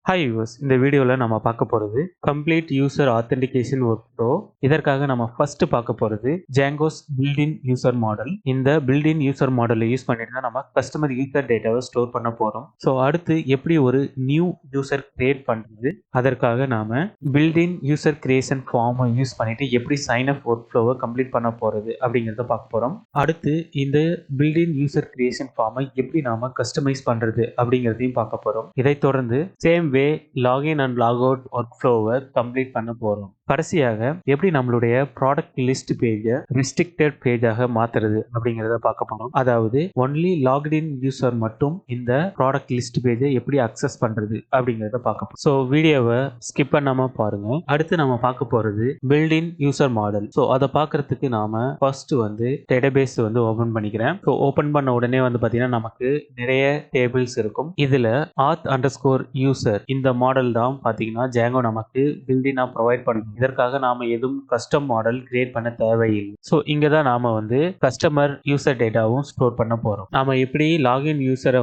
Hi viewers, இந்த வீடியோவில் நம்ம பார்க்க போகிறது complete user authentication work flow. இதற்காக நம்ம ஃபர்ஸ்ட் பார்க்க போகிறது ஜாங்கோஸ் பில்டின் யூசர் மாடல். இந்த பில்டின் யூசர் மாடலை யூஸ் பண்ணிட்டு தான் நம்ம கஸ்டமர் யூசர் டேட்டாவை ஸ்டோர் பண்ண போகிறோம். ஸோ அடுத்து எப்படி ஒரு நியூ யூசர் கிரியேட் பண்ணுறது, அதற்காக நாம பில்டின் யூசர் கிரியேஷன் ஃபார்மை யூஸ் பண்ணிட்டு எப்படி சைன் அப் ஒர்க் ஃப்ளோவை கம்ப்ளீட் பண்ண போகிறது அப்படிங்கிறத பார்க்க போகிறோம். அடுத்து இந்த பில்டின் யூசர் கிரியேஷன் ஃபார்மை எப்படி நாம கஸ்டமைஸ் பண்ணுறது அப்படிங்கிறதையும் பார்க்க போகிறோம். இதைத் தொடர்ந்து same way login and logout work ஃப்ளோவை கம்ப்ளீட் பண்ண போறோம். கடைசியாக எப்படி நம்மளுடைய ப்ராடக்ட் லிஸ்ட் பேஜை ரெஸ்ட்ரிக்டட் பேஜாக மாத்துறது அப்படிங்கிறத பார்க்க போறோம். அதாவது ஒன்லி லாக்இன் யூசர் மட்டும் இந்த ப்ராடக்ட் லிஸ்ட் பேஜை எப்படி அக்சஸ் பண்றது அப்படிங்கிறத பார்க்க போறோம். ஸோ வீடியோவை ஸ்கிப் பண்ணாம பாருங்க. அடுத்து நம்ம பார்க்க போறது பில்டின் யூசர் மாடல். ஸோ அதை பார்க்கறதுக்கு நாம ஃபர்ஸ்ட் டேட்டாபேஸ் ஓபன் பண்ணிக்கிறேன். ஸோ ஓபன் பண்ண உடனே பாத்தீங்கன்னா நமக்கு நிறைய டேபிள்ஸ் இருக்கும். இதுல auth_user இந்த மாடல் தான் பாத்தீங்கன்னா ஜாங்கோ நமக்கு பில்டினா ப்ரொவைட் பண்ணும். இதற்காக நாம எதுவும் கஸ்டம் மாடல் கிரியேட் பண்ண தேவையில்லை. ஸோ இங்க தான் நாம கஸ்டமர் யூசர் டேட்டாவும் ஸ்டோர் பண்ண போறோம். நாம எப்படி லாகின் யூசரை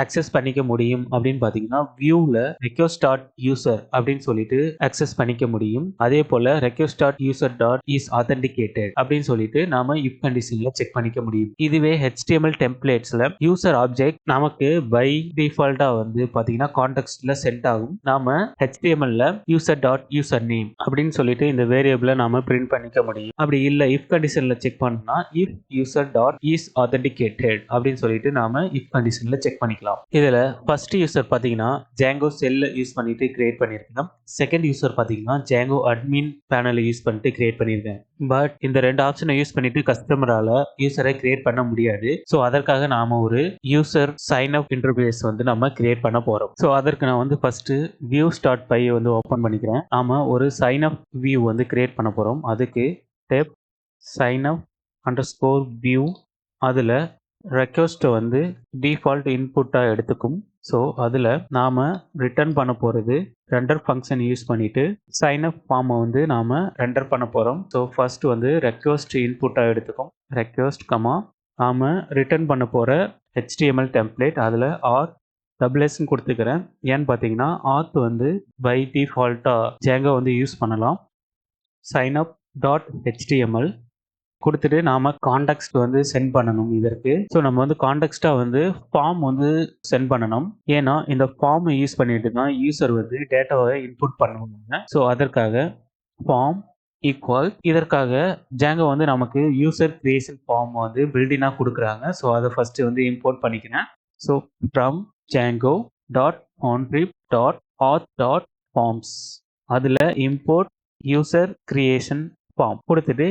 அக்சஸ் பண்ணிக்க முடியும் அப்படின்னு பாத்தீங்கன்னா வியூல ரெக்வெஸ்ட் டாட் யூசர் அப்படின்னு சொல்லிட்டு அக்சஸ் பண்ணிக்க முடியும். அதே போல request dot user dot is authenticated அப்படின்னு சொல்லிட்டு நாம இஃப் கண்டிஷன்ல செக் பண்ணிக்க முடியும். இதுவே HTML டெம்ப்ளேட்ஸ்ல யூசர் ஆப்ஜெக்ட் நமக்கு பை டிஃபால்ட்டா பாத்தீங்கன்னா கான்டெக்ஸ்ட்ல சென்ட் ஆகும். நாம HTML-ல யூசர் டாட் யூசர் நேம் அப்படின்னு சொல்லிட்டு இந்த வேரியபிளை நாம பிரிண்ட் பண்ணிக்க முடியும். அப்படி இல்லை இஃப் கண்டிஷன்ல செக் பண்ணா if user dot is authenticated அப்படின்னு சொல்லிட்டு நாம இஃப் கண்டிஷன்ல செக் பண்ணிக்கலாம். இதுல ஃபர்ஸ்ட் யூசர் பாத்தீங்கன்னா ஜாங்கோ செல்ல யூஸ் பண்ணிட்டு கிரியேட் பண்ணிருக்கேன். செகண்ட் யூசர் பாத்தீங்கன்னா ஜாங்கோ அட்மின் பேனலை யூஸ் பண்ணிட்டு கிரியேட் பண்ணிருக்கேன். பட் இந்த ரெண்டு ஆப்ஷனை யூஸ் பண்ணிட்டு கஸ்டமரால யூசரை கிரியேட் பண்ண முடியாது. ஸோ அதற்காக நாம ஒரு யூசர் சைன் அப் இன்டர்ஃபேஸ் நம்ம கிரியேட் பண்ண போறோம். ஸோ அதற்கு நான் ஃபர்ஸ்ட் views.py ஓபன் பண்ணிக்கிறேன். நாம ஒரு சைன் அப் வியூ கிரியேட் பண்ண போறோம். அதுக்கு def sign up underscore view, அதுல ரெக்வெஸ்ட் டிஃபால்ட் இன்புட்டா எடுத்துக்கும். ஸோ அதில் நாம் ரிட்டர்ன் பண்ண போகிறது ரெண்டர் ஃபங்க்ஷன் யூஸ் பண்ணிட்டு சைன் அப் ஃபார்மை நாம் ரெண்டர் பண்ண போகிறோம். ஸோ ஃபர்ஸ்ட் ரெக்வெஸ்ட் இன்புட்டாக எடுத்துக்கும். ரெக்வெஸ்ட் கமா நாம் ரிட்டர்ன் பண்ண போகிற HTML டெம்ப்ளேட் அதில் RSS கொடுத்துக்கிறேன். ஏன்னு பார்த்தீங்கன்னா ஆத் பை டிஃபால்ட்டாக ஜாங்கோ யூஸ் பண்ணலாம். சைன் அப் டாட் HTML கொடுத்துட்டு நாம கான்டெக்ஸ்ட் சென்ட் பண்ணணும் இதற்கு. ஸோ நம்ம கான்டெக்ஸ்டாக ஃபார்ம் சென்ட் பண்ணணும். ஏன்னா இந்த ஃபார்ம் யூஸ் பண்ணிட்டு தான் யூசர் டேட்டாவை இன்புட் பண்ணுவாங்க. ஸோ அதற்காக ஃபார்ம் ஈக்குவல் இதற்காக ஜாங்கோ நமக்கு யூசர் கிரியேஷன் ஃபார்ம் பில்டினா கொடுக்குறாங்க. ஸோ அதை ஃபர்ஸ்ட் இம்போர்ட் பண்ணிக்கிறேன். So from Django dot contrib dot auth dot forms அதில் இம்போர்ட் யூசர் கிரியேஷன் ஃபார்ம் கொடுத்துட்டு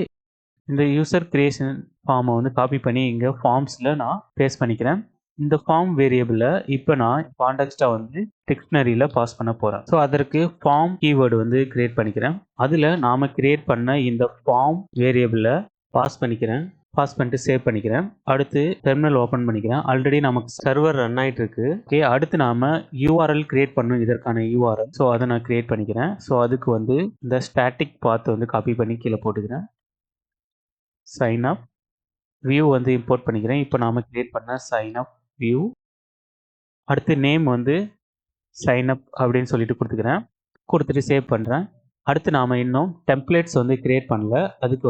இந்த யூசர் கிரியேஷன் ஃபார்மை காப்பி பண்ணி இங்கே ஃபார்ம்ஸில் நான் பேஸ்ட் பண்ணிக்கிறேன். இந்த ஃபார்ம் வேரியபிளை இப்போ நான் கான்டெக்ஸ்டாக டிக்ஷனரியில் பாஸ் பண்ண போகிறேன். ஸோ அதற்கு ஃபார்ம் கீவேர்டு கிரியேட் பண்ணிக்கிறேன். அதில் நாம் கிரியேட் பண்ண இந்த ஃபார்ம் வேரியபிளை பாஸ் பண்ணிட்டு சேவ் பண்ணிக்கிறேன். அடுத்து டெர்மினல் ஓப்பன் பண்ணிக்கிறேன். ஆல்ரெடி நமக்கு சர்வர் ரன் ஆகிட்டு இருக்கு. ஓகே, அடுத்து நாம URL கிரியேட் பண்ணணும். இதற்கான URL ஸோ அதை நான் கிரியேட் பண்ணிக்கிறேன். ஸோ அதுக்கு இந்த ஸ்டாட்டிக் பாத் காப்பி பண்ணி கீழே போட்டுக்கிறேன். சைன் அப் வியூ இம்போர்ட் பண்ணிக்கிறேன். இப்போ நாம கிரியேட் பண்ண சைன் அப் வியூ. அடுத்து நேம் சைன் அப் அப்படின்னு சொல்லிட்டு கொடுத்துட்டு சேவ் பண்ணுறேன். அடுத்து நாம இன்னும் டெம்ப்ளேட்ஸ் கிரியேட் பண்ணல. அதுக்கு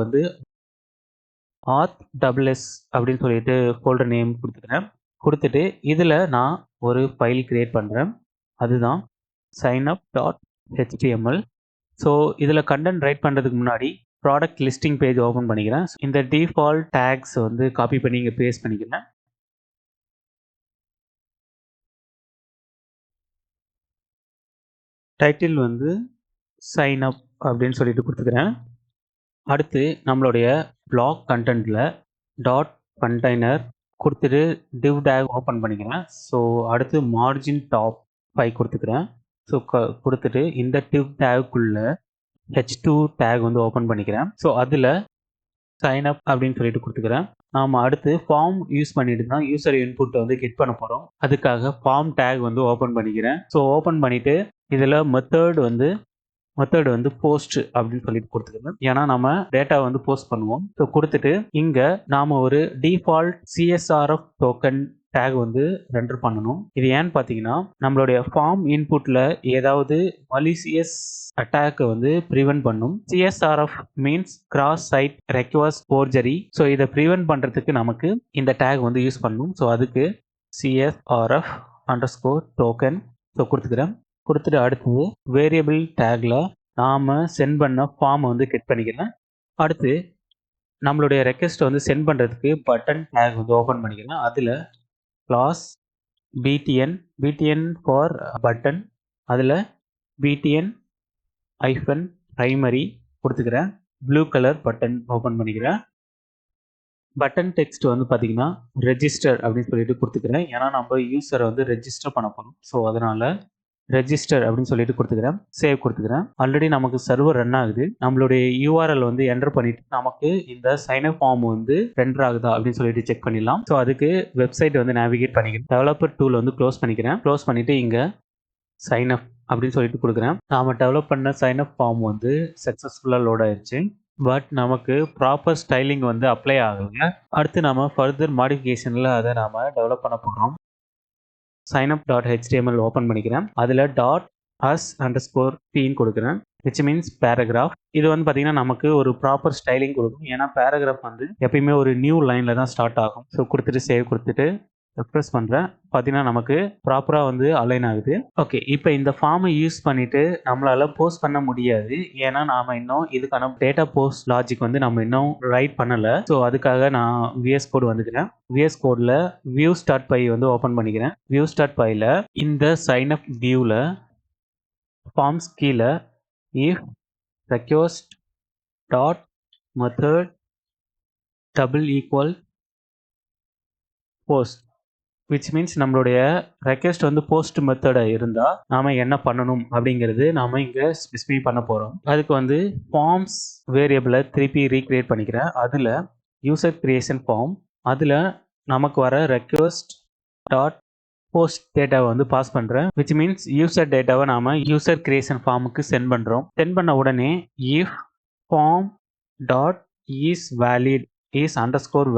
auth_s அப்படின்னு சொல்லிட்டு ஃபோல்டர் நேம் கொடுத்துட்டு இதில் நான் ஒரு ஃபைல் கிரியேட் பண்ணுறேன். அதுதான் signup.html. ஸோ இதில் கண்டென்ட் ரைட் பண்ணுறதுக்கு முன்னாடி ப்ராடக்ட் லிஸ்டிங் பேஜ் ஓப்பன் பண்ணிக்கிறேன். இந்த டிஃபால்ட் டேக்ஸ் காப்பி பண்ணி இங்கே பேஸ்ட் பண்ணிக்கிறேன். டைட்டில் சைன் அப் அப்படின்னு சொல்லிட்டு கொடுத்துக்கிறேன். அடுத்து நம்மளுடைய பிளாக் கண்டென்ட்ல டாட் கண்டெய்னர் கொடுத்துட்டு div டேக் ஓப்பன் பண்ணிக்கிறேன். ஸோ அடுத்து மார்ஜின் டாப் 5 கொடுத்துக்கிறேன். ஸோ கொடுத்துட்டு இந்த div டேக்குள்ள H2 டேக் ஓப்பன் பண்ணிக்கிறேன். ஸோ அதில் சைன் அப் அப்படின்னு சொல்லிட்டு கொடுத்துக்கிறேன். நாம் அடுத்து ஃபார்ம் யூஸ் பண்ணிட்டு தான் யூசர் இன்புட் கெட் பண்ண போகிறோம். அதுக்காக ஃபார்ம் டேக் ஓப்பன் பண்ணிக்கிறேன். ஸோ ஓப்பன் பண்ணிட்டு இதில் மெத்தட் போஸ்ட் அப்படின்னு சொல்லிட்டு கொடுத்துக்கிறேன். ஏன்னா நம்ம டேட்டா போஸ்ட் பண்ணுவோம். ஸோ கொடுத்துட்டு இங்கே நாம் ஒரு டிஃபால்ட் CSRF டோக்கன் டேக் வந்து ரெண்டர் பண்ணணும். இது ஏன்னு பார்த்தீங்கன்னா, நம்மளுடைய ஃபார்ம் இன்புட்ல ஏதாவது மலிசியஸ் அட்டாக் வந்து பிரிவென்ட் பண்ணும். CSRF means cross site request forgery. So இதை பிரிவென்ட் பண்ணுறதுக்கு நமக்கு இந்த டேக் வந்து யூஸ் பண்ணணும். ஸோ அதுக்கு CSRF அண்டர்ஸ்கோர் டோக்கன் ஸோ கொடுத்துக்கிறேன். கொடுத்துட்டு அடுத்தது வேரியபிள் டேக்ல நாம சென்ட் பண்ண ஃபார்மை வந்து கெட் பண்ணிக்கிறேன். அடுத்து நம்மளுடைய ரெக்வெஸ்ட்டை வந்து சென்ட் பண்ணுறதுக்கு பட்டன் டேக் வந்து ஓப்பன் பண்ணிக்கிறேன். அதில் கிளாஸ் BTN ஃபார் பட்டன், அதில் BTN -primary கொடுத்துக்கிறேன். ப்ளூ கலர் பட்டன் ஓப்பன் பண்ணிக்கிறேன். பட்டன் டெக்ஸ்ட் வந்து பார்த்தீங்கன்னா ரெஜிஸ்டர் அப்படின்னு சொல்லிட்டு கொடுத்துக்கிறேன். ஏன்னா நம்ம யூஸரை வந்து ரெஜிஸ்டர் பண்ண போகிறோம். ஸோ அதனால் ரெஜிஸ்டர் அப்படின்னு சொல்லிட்டு கொடுத்துக்கிறேன். சேவ் கொடுத்துக்கிறேன். ஆல்ரெடி நமக்கு சர்வர் ரன் ஆகுது. நம்மளுடைய URL வந்து என்டர் பண்ணிட்டு நமக்கு இந்த சைன்அப் ஃபார்ம் வந்து ரெண்டர் ஆகுதா அப்படின்னு சொல்லிட்டு செக் பண்ணிடலாம். ஸோ அதுக்கு வெப்சைட் வந்து நேவிகேட் பண்ணிக்கிறேன். டெவலப்பர் டூல் வந்து க்ளோஸ் பண்ணிக்கிறேன். க்ளோஸ் பண்ணிட்டு இங்கே சைன்அப் அப்படின்னு சொல்லிட்டு கொடுக்குறேன். நாம டெவலப் பண்ண சைன்அப் ஃபார்ம் வந்து சக்ஸஸ்ஃபுல்லாக லோட் ஆயிடுச்சு. பட் நமக்கு ப்ராப்பர் ஸ்டைலிங் வந்து அப்ளை ஆகலைங்க. அடுத்து நம்ம ஃபர்தர் மாடிஃபிகேஷனில் அதை நாம டெவலப் பண்ண போகிறோம். signup.html ஓப்பன் பண்ணிக்கிறேன். அதில் .us_p கொடுக்குறேன், விச் மீன்ஸ் பேராகிராஃப். இது வந்து பார்த்தீங்கன்னா நமக்கு ஒரு ப்ராப்பர் ஸ்டைலிங் கொடுக்கும். ஏன்னா பேராகிராஃப் வந்து எப்பயுமே ஒரு நியூ லைனில் தான் ஸ்டார்ட் ஆகும். ஸோ கொடுத்துட்டு சேவ் கொடுத்துட்டு ரெஃப்ரெஷ் பண்ணுறேன். பார்த்தீங்கன்னா நமக்கு ப்ராப்பராக வந்து அலைன் ஆகுது. ஓகே, இப்போ இந்த ஃபார்மை யூஸ் பண்ணிவிட்டு நம்மளால் போஸ்ட் பண்ண முடியாது. ஏன்னா நாம் இன்னும் இதுக்கான டேட்டா போஸ்ட் லாஜிக் வந்து நம்ம இன்னும் ரைட் பண்ணலை. ஸோ அதுக்காக நான் VS Code வந்துக்கிறேன். VS Codeல views.py வந்து ஓப்பன் பண்ணிக்கிறேன். views.pyல இந்த சைன்அப் வியூவில் ஃபார்ம்ஸ் கீழே if request dot method = post, which means நம்மளுடைய ரெக்வெஸ்ட் வந்து போஸ்ட் மெத்தடை இருந்தால் நாம் என்ன பண்ணணும் அப்படிங்கிறது நாம் இங்கே ஸ்பெசிஃபை பண்ண போகிறோம். அதுக்கு வந்து ஃபார்ம்ஸ் வேரியபிளை திருப்பி ரீக்ரியேட் பண்ணிக்கிறேன். அதில் யூசர் கிரியேஷன் ஃபார்ம், அதில் நமக்கு வர ரெக்வெஸ்ட் டாட் போஸ்ட் டேட்டாவை வந்து பாஸ் பண்ணுறேன். விச் மீன்ஸ் யூசர் டேட்டாவை நாம் யூசர் கிரியேஷன் ஃபார்முக்கு சென்ட் பண்ணுறோம். சென்ட் பண்ண உடனே if form dot is valid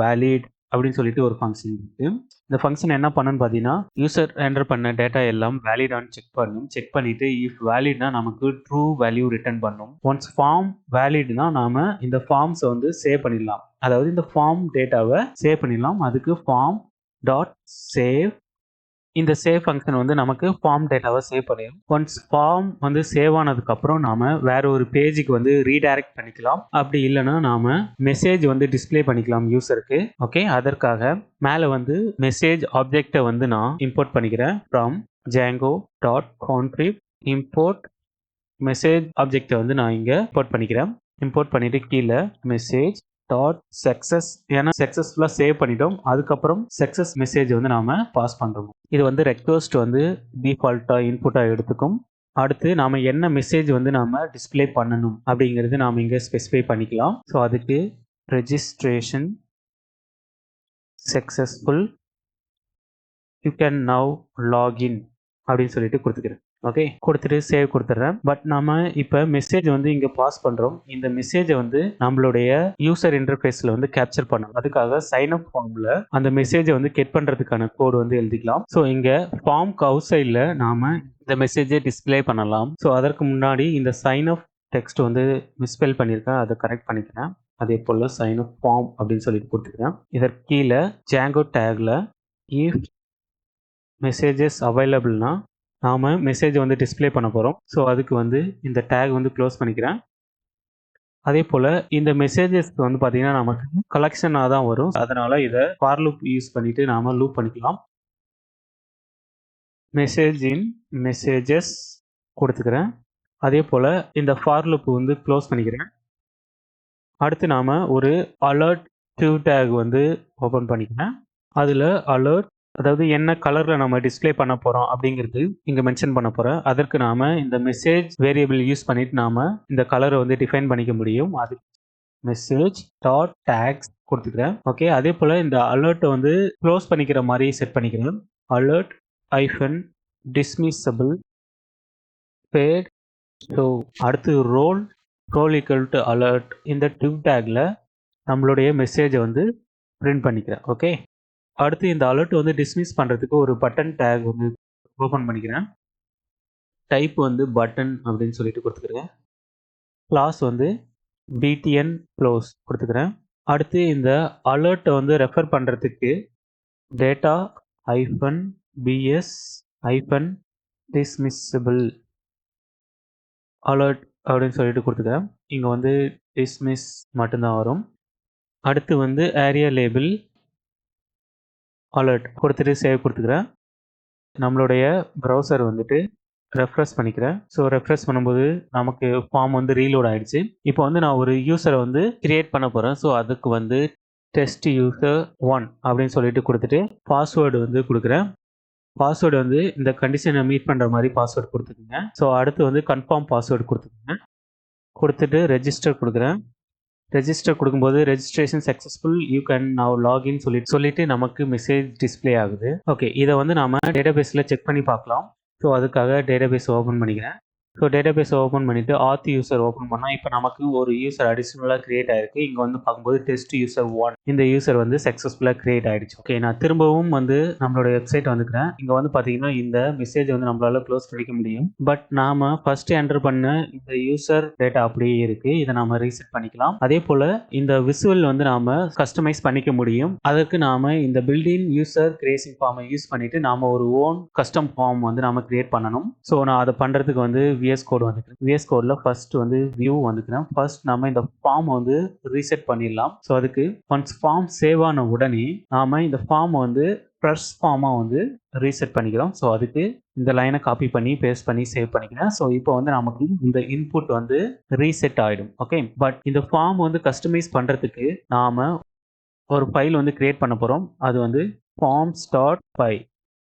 _valid அப்படின்னு சொல்லிட்டு ஒரு ஃபங்க்ஷன் இருக்கு. இந்த ஃபங்க்ஷன் என்ன பண்ணுன்னு பார்த்தீங்கன்னா, யூசர் என்டர் பண்ண டேட்டா எல்லாம் வேலிடான்னு செக் பண்ணும். செக் பண்ணிட்டு இஃப் வேலிட்னா நமக்கு ட்ரூ வேல்யூ ரிட்டர்ன் பண்ணும். ஒன்ஸ் ஃபார்ம் வேலிட்னா நாம இந்த ஃபார்ம்ஸை வந்து சேவ் பண்ணிடலாம். அதாவது இந்த ஃபார்ம் டேட்டாவை சேவ் பண்ணிடலாம். அதுக்கு ஃபார்ம் டாட் சேவ், இந்த சேவ் ஃபங்க்ஷன் வந்து நமக்கு ஃபார்ம் டேட்டாவை சேவ் பண்ணிடும். ஒன்ஸ் ஃபார்ம் வந்து சேவ் ஆனதுக்கப்புறம் நாம வேற ஒரு பேஜுக்கு வந்து ரீடைரக்ட் பண்ணிக்கலாம். அப்படி இல்லைன்னா நாம மெசேஜ் வந்து டிஸ்பிளே பண்ணிக்கலாம் யூசருக்கு. ஓகே, அதற்காக மேலே வந்து மெசேஜ் ஆப்ஜெக்டை வந்து நான் இம்போர்ட் பண்ணிக்கிறேன். ஃப்ரம் django.config இம்போர்ட் மெசேஜ் ஆப்ஜெக்டை வந்து நான் இங்கே இம்போர்ட் பண்ணிக்கிறேன். இம்போர்ட் பண்ணிட்டு கீழே மெசேஜ் டாட் சக்சஸ், ஏன்னா சக்சஸ்ஃபுல்லாக சேவ் பண்ணிட்டோம். அதுக்கப்புறம் சக்சஸ் மெசேஜ் வந்து நாம பாஸ் பண்ணுறோம். இது வந்து ரெக்வெஸ்ட் வந்து டிஃபால்ட்டாக இன்புட்டாக எடுத்துக்கும். அடுத்து நாம என்ன மெசேஜ் வந்து நாம டிஸ்பிளே பண்ணணும் அப்படிங்கிறது நாம இங்கே ஸ்பெசிஃபை பண்ணிக்கலாம். ஸோ அதுக்கு registration successful, you can now login அப்படின்னு சொல்லிட்டு கொடுத்துக்கிறேன். ஓகே, கொடுத்துட்டு சேவ் கொடுத்துட்றேன். பட் நம்ம இப்போ மெசேஜ் வந்து இங்கே பாஸ் பண்ணுறோம். இந்த மெசேஜை வந்து நம்மளுடைய யூசர் இன்டர்ஃபேஸில் வந்து கேப்சர் பண்ணணும். அதுக்காக சைன்அப் ஃபார்மில் அந்த மெசேஜை வந்து கெட் பண்ணுறதுக்கான கோடு வந்து எழுதிக்கலாம். ஸோ இங்கே ஃபார்ம்க்கு அவுட் சைடில் நாம் இந்த மெசேஜை டிஸ்பிளே பண்ணலாம். ஸோ அதற்கு முன்னாடி இந்த சைன்அப் டெக்ஸ்ட் வந்து மிஸ்பெல் பண்ணியிருக்கேன், அதை கரெக்ட் பண்ணிக்கிறேன். அதே போல் சைன்அப் ஃபார்ம் அப்படின்னு சொல்லிட்டு கொடுத்துக்கிறேன். இதற்கு கீழே Django டேக்ல இஃப் மெசேஜஸ் அவைலபிள்னா நாம் மெசேஜை வந்து டிஸ்பிளே பண்ண போகிறோம். ஸோ அதுக்கு வந்து இந்த டேக் வந்து க்ளோஸ் பண்ணிக்கிறேன். அதே போல் இந்த மெசேஜஸ் வந்து பார்த்தீங்கன்னா நமக்கு கலெக்ஷனாக தான் வரும். அதனால் இதை ஃபார் லூப் யூஸ் பண்ணிவிட்டு நாம் லூப் பண்ணிக்கலாம். மெசேஜ் இன் மெசேஜஸ் கொடுத்துக்கிறேன். அதே போல் இந்த ஃபார் லூப் வந்து க்ளோஸ் பண்ணிக்கிறேன். அடுத்து நாம் ஒரு அலர்ட் டியூ டேக் வந்து ஓப்பன் பண்ணிக்கிறேன். அதில் அலர்ட், அதாவது என்ன கலரில் நம்ம டிஸ்பிளே பண்ண போகிறோம் அப்படிங்கிறது இங்கே மென்ஷன் பண்ண போகிறோம். அதற்கு நாம் இந்த மெசேஜ் வேரியபிள் யூஸ் பண்ணிட்டு நாம் இந்த கலரை வந்து டிஃபைன் பண்ணிக்க முடியும். அது மெசேஜ் டாட் டேக்ஸ் கொடுத்துக்கிறேன். ஓகே, அதே போல் இந்த அலர்ட்டை வந்து க்ளோஸ் பண்ணிக்கிற மாதிரி செட் பண்ணிக்கிறேன். Alert -dismissible paid. ஸோ அடுத்து ரோல் = அலர்ட், இந்த டியூ டேக்கில் நம்மளுடைய மெசேஜை வந்து பிரிண்ட் பண்ணிக்கிறேன். ஓகே, அடுத்து இந்த அலர்ட் வந்து டிஸ்மிஸ் பண்ணுறதுக்கு ஒரு பட்டன் டேக் வந்து ஓப்பன் பண்ணிக்கிறேன். டைப் வந்து பட்டன் அப்படின்னு சொல்லிட்டு கொடுத்துக்கிறேன். கிளாஸ் வந்து btn க்ளோஸ் கொடுத்துக்கிறேன். அடுத்து இந்த அலர்ட்டை வந்து ரெஃபர் பண்ணுறதுக்கு டேட்டா -bs -dismissible அலர்ட் அப்படின்னு சொல்லிட்டு கொடுத்துக்கிறேன். இங்கே வந்து டிஸ்மிஸ் மட்டும்தான் வரும். அடுத்து வந்து ஏரியா லேபிள் அலர்ட் கொடுத்துட்டு சேவ் கொடுத்துக்கிறேன். நம்மளுடைய ப்ரௌசர் வந்துட்டு ரெஃப்ரெஷ் பண்ணிக்கிறேன். ஸோ ரெஃப்ரெஷ் பண்ணும்போது நமக்கு ஃபார்ம் வந்து ரீலோட் ஆயிடுச்சு. இப்போ வந்து நான் ஒரு யூசரை வந்து கிரியேட் பண்ண போகிறேன். ஸோ அதுக்கு வந்து டெஸ்ட் யூசர் 1 அப்படின்னு சொல்லிட்டு கொடுத்துட்டு பாஸ்வேர்டு வந்து கொடுக்குறேன். பாஸ்வேர்டு வந்து இந்த கண்டிஷனை மீட் பண்ணுற மாதிரி பாஸ்வேர்டு கொடுத்துக்குங்க. ஸோ அடுத்து வந்து கன்ஃபார்ம் பாஸ்வேர்டு கொடுத்துக்குங்க. கொடுத்துட்டு ரெஜிஸ்டர் கொடுக்குறேன். ரெஜிஸ்டர் கொடுக்கும்போது registration successful you can now login சொல்லிட்டு நமக்கு மெசேஜ் டிஸ்பிளே ஆகுது. ஓகே, இதை வந்து நம்ம டேட்டாபேஸில் செக் பண்ணி பார்க்கலாம். ஸோ அதுக்காக டேட்டாபேஸ் ஓப்பன் பண்ணிக்கிறேன். ஸோ டேட்டாபேஸ் ஓப்பன் பண்ணிவிட்டு ஆத் யூசர் ஓப்பன் பண்ணால் இப்போ நமக்கு ஒரு யூசர் அடிஷ்னலாக கிரியேட் ஆகிருக்கு. இங்கே வந்து பார்க்கும்போது டெஸ்ட் யூசர் 1 இந்த யூசர் வந்து சக்ஸஸ்ஃபுல்லாக கிரியேட் ஆகிடுச்சு. ஓகே, நான் திரும்பவும் வந்து நம்மளோட வெப்சைட் வந்துக்கிறேன். இங்கே வந்து பார்த்தீங்கன்னா இந்த மெசேஜ் வந்து நம்மளால க்ளோஸ் பண்ணிக்க முடியும். பட் நாம் ஃபஸ்ட்டு என்டர் பண்ண இந்த யூசர் டேட்டா அப்படியே இருக்குது. இதை நாம் ரீசெட் பண்ணிக்கலாம். அதே போல் இந்த விசுவல் வந்து நாம் கஸ்டமைஸ் பண்ணிக்க முடியும். அதற்கு நாம் இந்த பில்டின் யூசர் கிரியேஷன் ஃபார்மை யூஸ் பண்ணிவிட்டு நாம் ஒரு ஓன் கஸ்டம் ஃபார்ம் வந்து நாம் கிரியேட் பண்ணணும். ஸோ நான் அதை பண்ணுறதுக்கு வந்து விஎஸ் கோட் வந்துக்கிறேன். விஎஸ் கோடில் ஃபர்ஸ்ட் வந்து வியூ வந்துக்கிறேன். ஃபர்ஸ்ட் நம்ம இந்த ஃபார்ம் வந்து ரீசெட் பண்ணிடலாம். ஸோ அதுக்கு ஒன்ஸ் ஃபார்ம் சேவ் ஆன உடனே நாம இந்த ஃபார்மை வந்து ஃப்ரெஷ் ஃபார்மாக வந்து ரீசெட் பண்ணிக்கிறோம். ஸோ அதுக்கு இந்த லைனை காப்பி பண்ணி பேஸ்ட் பண்ணி சேவ் பண்ணிக்கிறேன். ஸோ இப்போ வந்து நமக்கு இந்த இன்புட் வந்து ரீசெட் ஆகிடும். ஓகே, பட் இந்த ஃபார்ம் வந்து கஸ்டமைஸ் பண்ணுறதுக்கு நாம ஒரு ஃபைல் வந்து கிரியேட் பண்ண போகிறோம். அது வந்து forms.py.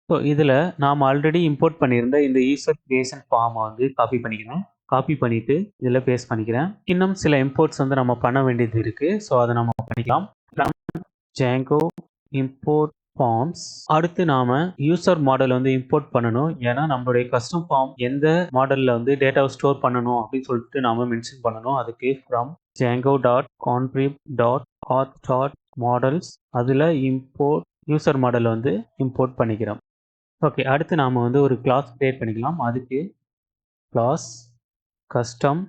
ஸோ இதில் நாம் ஆல்ரெடி இம்போர்ட் பண்ணியிருந்த இந்த யூசர் கிரியேஷன் ஃபார்மை வந்து காப்பி பண்ணிக்கிறேன். காப்பி பண்ணிவிட்டு இதில் பேஸ்ட் பண்ணிக்கிறேன். இன்னும் சில இம்போர்ட்ஸ் வந்து நம்ம பண்ண வேண்டியது இருக்குது. ஸோ அதை நம்ம பண்ணிக்கலாம். Django import forms. அடுத்து நாம யூசர் மாடல் வந்து இம்போர்ட் பண்ணணும். ஏன்னா நம்மளுடைய கஸ்டம் ஃபார்ம் எந்த மாடலில் வந்து டேட்டாவை ஸ்டோர் பண்ணணும் அப்படின்னு சொல்லிட்டு நாம மென்ஷன் பண்ணணும். அதுக்கு ஃப்ரம் django.contrib.auth.models அதில் இம்போர்ட் யூசர் மாடல் வந்து இம்போர்ட் பண்ணிக்கிறோம். ஓகே, அடுத்து நாம் வந்து ஒரு கிளாஸ் கிரியேட் பண்ணிக்கலாம். அதுக்கு class custom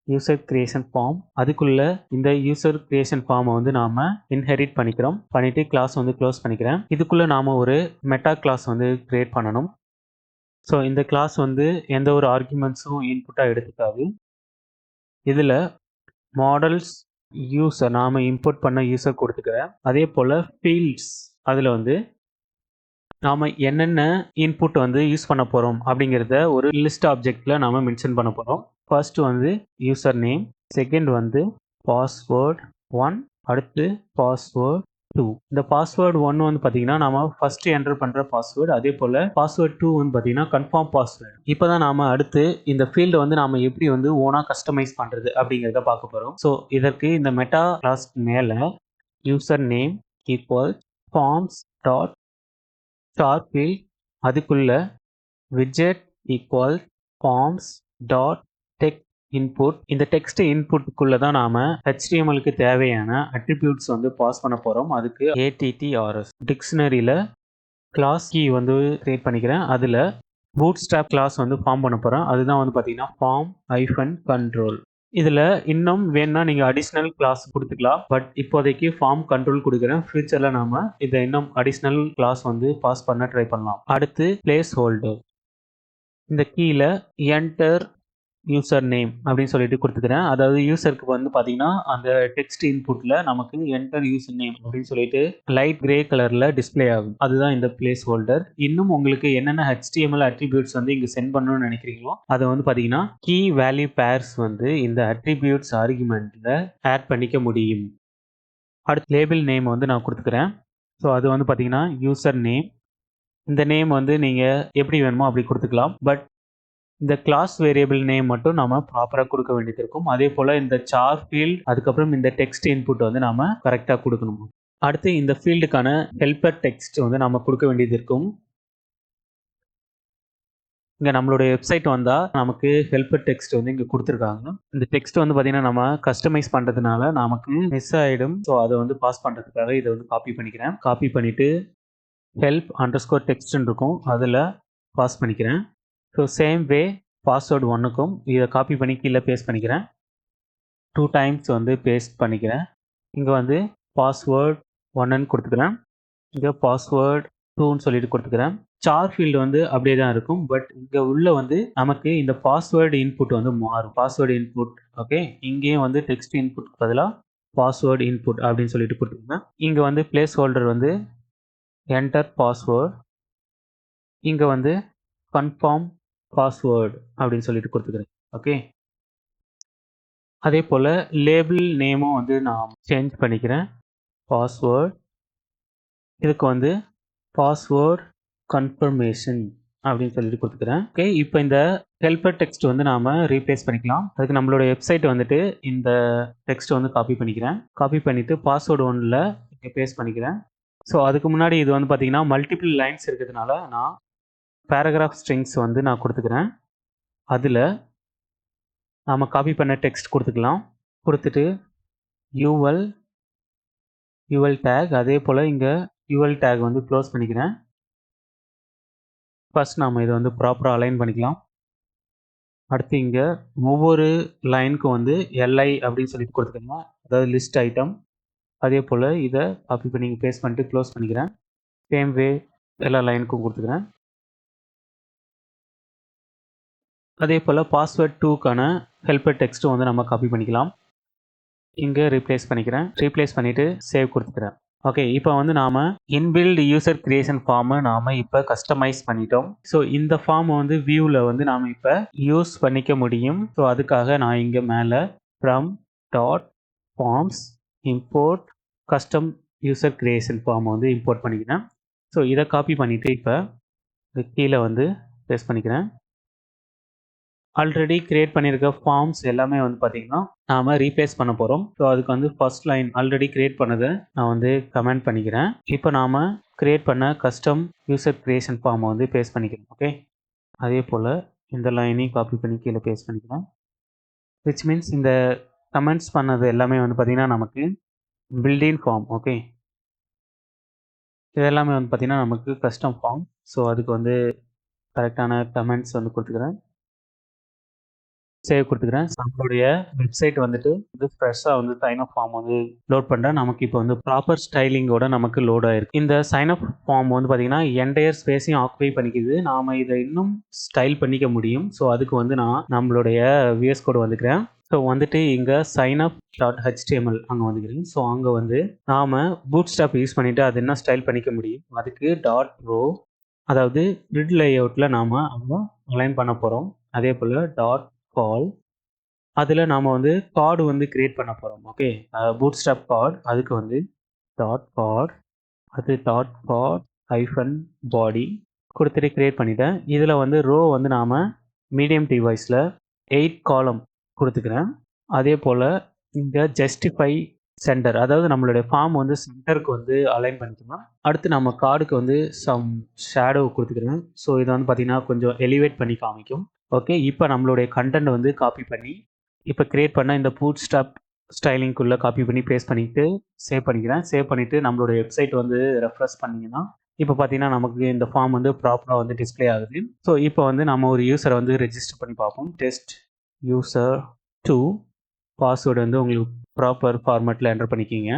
user creation form, அதுக்குள்ள இந்த யூசர் கிரியேஷன் ஃபார்மை வந்து நாம் இன்ஹெரிட் பண்ணிக்கிறோம். பண்ணிவிட்டு கிளாஸ் வந்து க்ளோஸ் பண்ணிக்கிறேன். இதுக்குள்ளே நாம் ஒரு மெட்டா கிளாஸ் வந்து கிரியேட் பண்ணணும். ஸோ இந்த கிளாஸ் வந்து எந்த ஒரு ஆர்குமெண்ட்ஸும் இன்புட்டாக எடுத்துக்காது. இதில் மாடல்ஸ் யூசர் நாம் இம்போர்ட் பண்ண யூசர் கொடுத்துக்கிறேன். அதே போல் ஃபீல்ட்ஸ் அதில் வந்து நாம் என்னென்ன இன்புட் வந்து யூஸ் பண்ண போகிறோம் அப்படிங்கிறத ஒரு லிஸ்ட் ஆப்ஜெக்டில் நாம் மென்ஷன் பண்ண போகிறோம். ஃபர்ஸ்ட் வந்து யூசர் நேம், செகண்ட் வந்து பாஸ்வேர்ட் 1, அடுத்து பாஸ்வேர்ட் 2. இந்த பாஸ்வேர்ட் 1 வந்து பார்த்தீங்கன்னா நம்ம ஃபர்ஸ்ட் என்டர் பண்ணுற பாஸ்வேர்டு. அதே போல் பாஸ்வேர்ட் 2 வந்து பார்த்தீங்கன்னா கன்ஃபார்ம் பாஸ்வேர்டு. இப்போ தான் நாம் அடுத்து இந்த ஃபீல்டை வந்து நாம் எப்படி வந்து ஓனாக கஸ்டமைஸ் பண்ணுறது அப்படிங்கிறத பார்க்க போகிறோம். ஸோ இதற்கு இந்த மெட்டா கிளாஸ் மேலே user name equal forms dot star field, அதுக்குள்ள widget equal forms dot text input. இந்த டெக்ஸ்ட் இன்புட்டுக்குள்ள தான் நாம HTMLக்கு தேவையான அட்ரிபியூட்ஸ் வந்து பாஸ் பண்ண போறோம். அதுக்கு attrs டிக்ஷனரியில் கிளாஸ் கீ வந்து கிரியேட் பண்ணிக்கிறேன். அதில் bootstrap கிளாஸ் வந்து ஃபார்ம் பண்ண போகிறேன். அதுதான் வந்து பார்த்தீங்கன்னா form-control. இதில் இன்னும் வேணும்னா நீங்கள் அடிஷ்னல் கிளாஸ் கொடுத்துக்கலாம். பட் இப்போதைக்கு ஃபார்ம் கண்ட்ரோல் கொடுக்குறேன். ஃபியூச்சரில் நாம் இதை இன்னும் அடிஷ்னல் கிளாஸ் வந்து பாஸ் பண்ண ட்ரை பண்ணலாம். அடுத்து பிளேஸ் ஹோல்டர், இந்த கீழே என்டர் யூசர் நேம் அப்படின்னு சொல்லிட்டு கொடுத்துக்கிறேன். அதாவது யூசருக்கு வந்து பார்த்தீங்கன்னா அந்த டெக்ஸ்ட் இன்புட்டில் நமக்கு என்டர் யூசர் நேம் அப்படின்னு சொல்லிட்டு லைட் கிரே கலரில் டிஸ்பிளே ஆகும். அதுதான் இந்த பிளேஸ் ஹோல்டர். இன்னும் உங்களுக்கு என்னென்ன HTML அட்ரிபியூட்ஸ் வந்து இங்கே சென்ட் பண்ணணும்னு நினைக்கிறீங்களோ அதை வந்து பார்த்தீங்கன்னா கீ வேல்யூ பேர்ஸ் வந்து இந்த அட்ரிபியூட்ஸ் ஆர்குமெண்ட்டில் ஆட் பண்ணிக்க முடியும். அடுத்து லேபிள் நேம் வந்து நான் கொடுத்துக்கிறேன். ஸோ அது வந்து பார்த்தீங்கன்னா யூசர் நேம். இந்த நேம் வந்து நீங்கள் எப்படி வேணுமோ அப்படி கொடுத்துக்கலாம். பட் இந்த கிளாஸ் வேரியபிள் நேம் மட்டும் நாம ப்ராப்பராக கொடுக்க வேண்டியது இருக்கும். அதே போல் இந்த சார் ஃபீல்ட், அதுக்கப்புறம் இந்த டெக்ஸ்ட் இன்புட் வந்து நாம கரெக்டாக கொடுக்கணும். அடுத்து இந்த ஃபீல்டுக்கான ஹெல்பர் டெக்ஸ்ட் வந்து நாம கொடுக்க வேண்டியது இருக்கும். இங்கே நம்மளுடைய வெப்சைட் வந்தால் நமக்கு ஹெல்ப்பர் டெக்ஸ்ட் வந்து இங்கே கொடுத்துருக்காங்க. இந்த டெக்ஸ்ட் வந்து பார்த்திங்கன்னா நம்ம கஸ்டமைஸ் பண்ணுறதுனால நமக்கு மிஸ் ஆகிடும். ஸோ அதை வந்து பாஸ் பண்ணுறதுக்காக இதை வந்து காப்பி பண்ணிக்கிறேன். காப்பி பண்ணிவிட்டு help_text இருக்கும், அதில் பாஸ் பண்ணிக்கிறேன். ஸோ சேம் வே பாஸ்வேர்டு 1க்கும் இதை காப்பி பண்ணி கீழே பேஸ்ட் பண்ணிக்கிறேன். 2 டைம்ஸ் வந்து பேஸ்ட் பண்ணிக்கிறேன். இங்கே வந்து பாஸ்வேர்ட் 1ன்னு கொடுத்துக்கிறேன். இங்கே பாஸ்வேர்ட் 2ன்னு சொல்லிட்டு கொடுத்துக்கிறேன். சார் ஃபீல்டு வந்து அப்படியே தான் இருக்கும். பட் இங்கே உள்ள வந்து நமக்கு இந்த பாஸ்வேர்டு இன்புட் வந்து மாறும். Password input okay. இங்கேயும் வந்து டெக்ஸ்ட் இன்புட் பதிலாக பாஸ்வேர்டு இன்புட் அப்படின்னு சொல்லிட்டு கொடுத்துருக்கேன். இங்கே வந்து பிளேஸ் ஹோல்டர் வந்து என்டர் பாஸ்வேர்ட், இங்கே வந்து கன்ஃபார்ம் பாஸ்வேர்டு அப்படின்னு சொல்லிட்டு கொடுத்துக்கிறேன். ஓகே. அதே போல் லேபிள் நேமும் வந்து நான் சேஞ்ச் பண்ணிக்கிறேன். பாஸ்வேர்ட், இதுக்கு வந்து பாஸ்வேர்ட் கன்ஃபர்மேஷன் அப்படின்னு சொல்லிட்டு கொடுத்துக்கிறேன். ஓகே. இப்போ இந்த ஹெல்ப்பர் டெக்ஸ்ட் வந்து நாம் ரீப்ளேஸ் பண்ணிக்கலாம். அதுக்கு நம்மளோட வெப்சைட் வந்துட்டு இந்த டெக்ஸ்ட் வந்து காப்பி பண்ணிக்கிறேன். காப்பி பண்ணிவிட்டு பாஸ்வேர்டு 1ல் இங்கே பேஸ்ட் பண்ணிக்கிறேன். ஸோ அதுக்கு முன்னாடி இது வந்து பார்த்திங்கன்னா மல்டிபிள் லைன்ஸ் இருக்கிறதுனால நான் பேராகிராஃப் ஸ்ட்ரிங்ஸ் வந்து நான் கொடுத்துக்கிறேன். அதில் நாம் காப்பி பண்ண டெக்ஸ்ட் கொடுத்துக்கலாம். கொடுத்துட்டு UL டேக், அதே போல் இங்கே UL டேக் வந்து க்ளோஸ் பண்ணிக்கிறேன். ஃபர்ஸ்ட் நாம் இதை வந்து ப்ராப்பராக அலைன் பண்ணிக்கலாம். அடுத்து இங்கே ஒவ்வொரு லைனுக்கும் வந்து LI அப்படின்னு சொல்லிட்டு கொடுத்துக்கலாம், அதாவது லிஸ்ட் ஐட்டம். அதே போல் இதை காப்பி பண்ணி பேஸ்ட் பண்ணிட்டு க்ளோஸ் பண்ணிக்கிறேன். சேம் வே எல்லா லைனுக்கும் கொடுத்துக்கிறேன். அதே போல் பாஸ்வேர்ட் 2க்கான ஹெல்ப்பர் டெக்ஸ்ட்டும் வந்து நம்ம காப்பி பண்ணிக்கலாம். இங்கே ரீப்ளேஸ் பண்ணிக்கிறேன். ரீப்ளேஸ் பண்ணிவிட்டு சேவ் கொடுத்துக்கிறேன். ஓகே. இப்போ வந்து நாம் இன்பில்ட் யூசர் கிரியேஷன் ஃபார்மை நாம் இப்போ கஸ்டமைஸ் பண்ணிட்டோம். ஸோ இந்த ஃபார்மை வந்து வியூவில் வந்து நாம் இப்போ யூஸ் பண்ணிக்க முடியும். ஸோ அதுக்காக நான் இங்கே மேலே from dot forms import custom user creation ஃபார்மை வந்து இம்போர்ட் பண்ணிக்கிறேன். ஸோ இதை காப்பி பண்ணிவிட்டு இப்போ கீழே வந்து பேஸ்ட் பண்ணிக்கிறேன். ஆல்ரெடி கிரியேட் பண்ணியிருக்க ஃபார்ம்ஸ் எல்லாமே வந்து பார்த்திங்கன்னா நாம் ரீப்ளேஸ் பண்ண போகிறோம். ஸோ அதுக்கு வந்து ஃபர்ஸ்ட் லைன் ஆல்ரெடி கிரியேட் பண்ணதை நான் வந்து கமெண்ட் பண்ணிக்கிறேன். இப்போ நாம் கிரியேட் பண்ண கஸ்டம் யூசர் கிரியேஷன் ஃபார்மை வந்து பேஸ்ட் பண்ணிக்கிறோம். ஓகே. அதே போல் இந்த லைனையும் காப்பி பண்ணி கீழே பேஸ்ட் பண்ணிக்கிறேன். விச் மீன்ஸ் இந்த கமெண்ட்ஸ் பண்ணது எல்லாமே வந்து பார்த்திங்கன்னா நமக்கு பில்டின் ஃபார்ம். ஓகே. இது எல்லாமே வந்து பார்த்திங்கன்னா நமக்கு கஸ்டம் ஃபார்ம். ஸோ அதுக்கு வந்து கரெக்டான கமெண்ட்ஸ் வந்து கொடுத்துக்கிறேன். சேவ் கொடுத்துக்கிறேன். நம்மளுடைய வெப்சைட் வந்துட்டு ஃப்ரெஷ்ஷாக வந்து சைன் அப் ஃபார்ம் வந்து லோட் பண்ணுறேன். நமக்கு இப்போ வந்து ப்ராப்பர் ஸ்டைலிங்கோட நமக்கு லோட் ஆயிருக்கு. இந்த சைன் அப் ஃபார்ம் வந்து பார்த்திங்கன்னா என்டையர் ஸ்பேஸையும் ஆக்குபை பண்ணிக்குது. நாம் இதை இன்னும் ஸ்டைல் பண்ணிக்க முடியும். ஸோ அதுக்கு வந்து நான் நம்மளுடைய VS கோட் வந்துக்கிறேன். ஸோ வந்துட்டு இங்கே signup.html அங்கே வந்துக்கிறேன். ஸோ அங்கே வந்து நாம் பூட்ஸ்ட்ராப் யூஸ் பண்ணிவிட்டு அது என்ன ஸ்டைல் பண்ணிக்க முடியும். அதுக்கு .row, அதாவது கிரிட் லேஅவுட்டில் நாம் அங்கே அலைன் பண்ண போகிறோம். அதே போல் .call, அதில் நாம் வந்து கார்டு வந்து கிரியேட் பண்ண போகிறோம். ஓகே. பூட்ஸ்ட்ராப் கார்டு, அதுக்கு வந்து .card, அது .card-body கொடுத்துட்டு கிரியேட் பண்ணிட்டேன். இதில் வந்து ரோ வந்து நாம் மீடியம் டிவைஸில் 8 காலம் கொடுத்துக்கிறேன். அதே போல் இங்கே ஜஸ்டிஃபை சென்டர், அதாவது நம்மளுடைய ஃபார்ம் வந்து சென்டருக்கு வந்து அலைன் பண்ணிக்கணும். அடுத்து நம்ம கார்டுக்கு வந்து சம் ஷேடோ கொடுத்துக்கிறேன். ஸோ இதை வந்து பார்த்திங்கன்னா கொஞ்சம் எலிவேட் பண்ணி காமிக்கும். ஓகே. இப்போ நம்மளுடைய கண்டென்ட் வந்து காப்பி பண்ணி இப்போ கிரியேட் பண்ண இந்த பூட்ஸ்ட்ராப் ஸ்டைலிங்குள்ளே காப்பி பண்ணி பேஸ்ட் பண்ணிவிட்டு சேவ் பண்ணிக்கிறேன். சேவ் பண்ணிவிட்டு நம்மளுடைய வெப்சைட் வந்து ரெஃப்ரெஷ் பண்ணிங்கன்னா இப்போ பார்த்தீங்கன்னா நமக்கு இந்த ஃபார்ம் வந்து ப்ராப்பராக வந்து டிஸ்பிளே ஆகுது. ஸோ இப்போ வந்து நம்ம ஒரு யூஸரை வந்து ரெஜிஸ்டர் பண்ணி பார்ப்போம். டெஸ்ட் யூசர் 2 பாஸ்வேர்டு வந்து உங்களுக்கு ப்ராப்பர் ஃபார்மேட்டில் என்டர் பண்ணிக்கிங்க.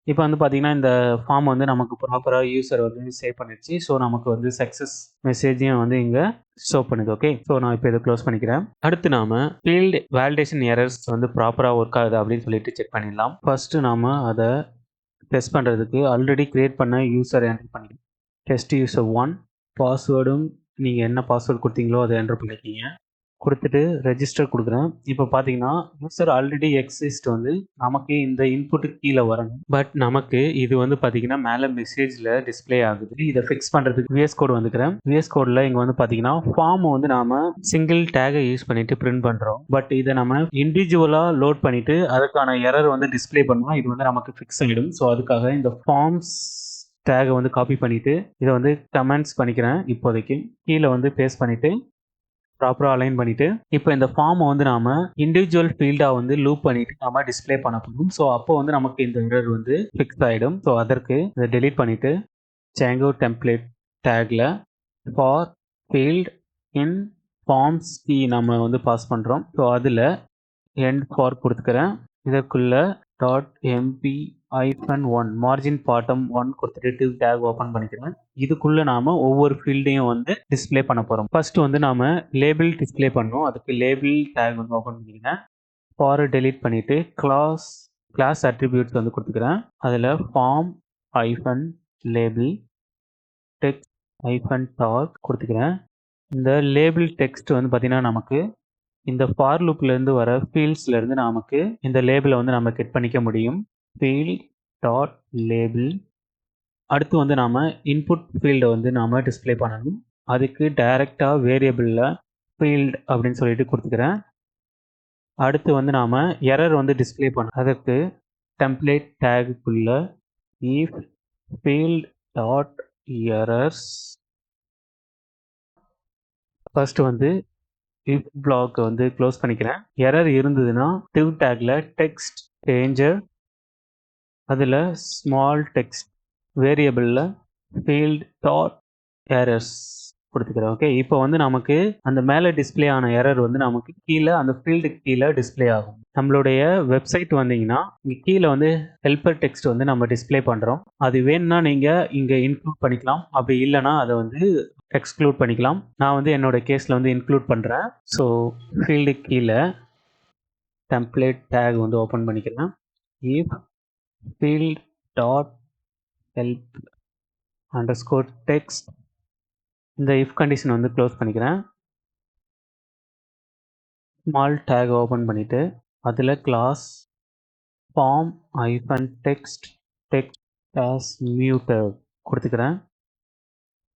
இப்போ வந்து பார்த்தீங்கன்னா இந்த ஃபார்ம் வந்து நமக்கு ப்ராப்பராக யூஸர் வந்து சேவ் பண்ணிடுச்சு. ஸோ நமக்கு வந்து சக்ஸஸ் மெசேஜையும் வந்து இங்கே ஷோ பண்ணுது. ஓகே. ஸோ நான் இப்போ இதை க்ளோஸ் பண்ணிக்கிறேன். அடுத்து நாம் ஃபீல்டு வேலிடேஷன் எரர்ஸ் வந்து ப்ராப்பராக ஒர்க் ஆகுது அப்படின்னு சொல்லிட்டு செக் பண்ணிடலாம். ஃபர்ஸ்ட்டு நாம் அதை டெஸ்ட் பண்ணுறதுக்கு ஆல்ரெடி கிரியேட் பண்ண யூஸர் என்டர் பண்ணிக்கலாம். டெஸ்ட் யூசர் 1 பாஸ்வேர்டும் நீங்கள் என்ன பாஸ்வேர்டு கொடுத்தீங்களோ அதை என்டர் பண்ணிக்கிங்க. கொடுத்துட்டு ரெஜிஸ்டர் கொடுக்குறேன். இப்போ பார்த்தீங்கன்னா யூசர் ஆல்ரெடி எக்ஸிஸ்ட் வந்து நமக்கு இந்த இன்புட்டுக்கு கீழே வரணும். பட் நமக்கு இது வந்து பார்த்தீங்கன்னா மேலே மெசேஜில் டிஸ்பிளே ஆகுது. இதை ஃபிக்ஸ் பண்ணுறதுக்கு VS கோட் வந்துக்கிறேன். VS கோடில் இங்கே வந்து பார்த்தீங்கன்னா ஃபார்ம் வந்து நாம் சிங்கிள் டேகை யூஸ் பண்ணிட்டு பிரிண்ட் பண்ணுறோம். பட் இதை நம்ம இண்டிவிஜுவலாக லோட் பண்ணிட்டு அதுக்கான எரர் வந்து டிஸ்பிளே பண்ணோம். இது வந்து நமக்கு ஃபிக்ஸ் ஆகிடும். ஸோ அதுக்காக இந்த ஃபார்ம்ஸ் டேகை வந்து காப்பி பண்ணிவிட்டு இதை வந்து கமெண்ட்ஸ் பண்ணிக்கிறேன். இப்போதைக்கு கீழே வந்து பேஸ்ட் பண்ணிவிட்டு ப்ராப்பராக அலைன் பண்ணிவிட்டு இப்போ இந்த ஃபார்மை வந்து நாம் இண்டிவிஜுவல் ஃபீல்டாக வந்து லூப் பண்ணிவிட்டு நம்ம டிஸ்பிளே பண்ண போகும். ஸோ அப்போ வந்து நமக்கு இந்த எரர் வந்து ஃபிக்ஸ் ஆகிடும். ஸோ அதற்கு இதை டெலீட் பண்ணிவிட்டு Django டெம்ப்ளேட் டேக்கில் ஃபார் ஃபீல்ட் இன் ஃபார்ம்ஸ் கீ நம்ம வந்து பாஸ் பண்ணுறோம். ஸோ அதில் எண்ட் ஃபார் கொடுத்துக்கிறேன். இதற்குள்ள .mp-1 மார்ஜின் பாட்டம் 1 கொடுத்துட்டு div டேக் ஓப்பன் பண்ணிக்கிறேன். இதுக்குள்ள நாம ஒவ்வொரு ஃபீல்டையும் வந்து டிஸ்பிளே பண்ண போறோம். ஃபர்ஸ்ட் வந்து நாம லேபிள் டிஸ்பிளே பண்ணோம். அதுக்கு லேபிள் டேக் வந்து ஓப்பன் பண்ணிக்கிறேன். ஃபார் டெலீட் பண்ணிட்டு கிளாஸ் அட்ரிபியூட்ஸ் வந்து கொடுத்துக்கிறேன். அதில் ஃபார்ம் ஐஃபன் லேபிள் டெக்ஸ்ட் ஐஃபன் டாக் கொடுத்துக்கிறேன். இந்த லேபிள் டெக்ஸ்ட் வந்து பார்த்தீங்கன்னா நமக்கு இந்த ஃபார் லூப்லேருந்து வர ஃபீல்ட்ஸ்லேருந்து நமக்கு இந்த லேபிளை வந்து நம்ம கெட் பண்ணிக்க முடியும். Field dot label. அடுத்து வந்து நாம் இன்புட் ஃபீல்டை வந்து நாம் டிஸ்பிளே பண்ணணும். அதுக்கு டைரெக்டாக வேரியபிளில் ஃபீல்ட் அப்படின்னு சொல்லிட்டு கொடுத்துக்கிறேன். அடுத்து வந்து நாம் எரர் வந்து டிஸ்பிளே பண்ண அதற்கு டெம்ப்ளேட் டேகுக்குள்ள if field dot errors first வந்து if பிளாக் வந்து க்ளோஸ் பண்ணிக்கிறேன். எரர் இருந்ததுன்னா div டேக்ல டெக்ஸ்ட் சேஞ்சர் அதில் ஸ்மால் டெக்ஸ்ட் வேரியபிளில் ஃபீல்ட் டாட் எரர்ஸ் கொடுத்துக்கிறேன். ஓகே, இப்போ வந்து நமக்கு அந்த மேலே டிஸ்பிளே ஆன எரர் வந்து நமக்கு கீழே அந்த ஃபீல்டுக்கு கீழே டிஸ்பிளே ஆகும். நம்மளுடைய வெப்சைட் வந்தீங்கன்னா இங்கே கீழே வந்து ஹெல்ப்பர் டெக்ஸ்ட் வந்து நம்ம டிஸ்பிளே பண்ணுறோம். அது வேணும்னா நீங்கள் இங்கே இன்க்ளூட் பண்ணிக்கலாம். அப்படி இல்லைனா அதை வந்து எக்ஸ்க்ளூட் பண்ணிக்கலாம். நான் வந்து என்னோட கேஸில் வந்து இன்க்ளூட் பண்ணுறேன். ஸோ ஃபீல்டுக்கு கீழே டெம்ப்ளேட் டேக் வந்து ஓப்பன் பண்ணிக்கிறேன். if field dot help underscore text இந்த if கண்டிஷன் வந்து க்ளோஸ் பண்ணிக்கிறேன். ஸ்மால் டேக் ஓப்பன் பண்ணிவிட்டு அதில் class form hyphen text as muted கொடுத்துக்கிறேன்.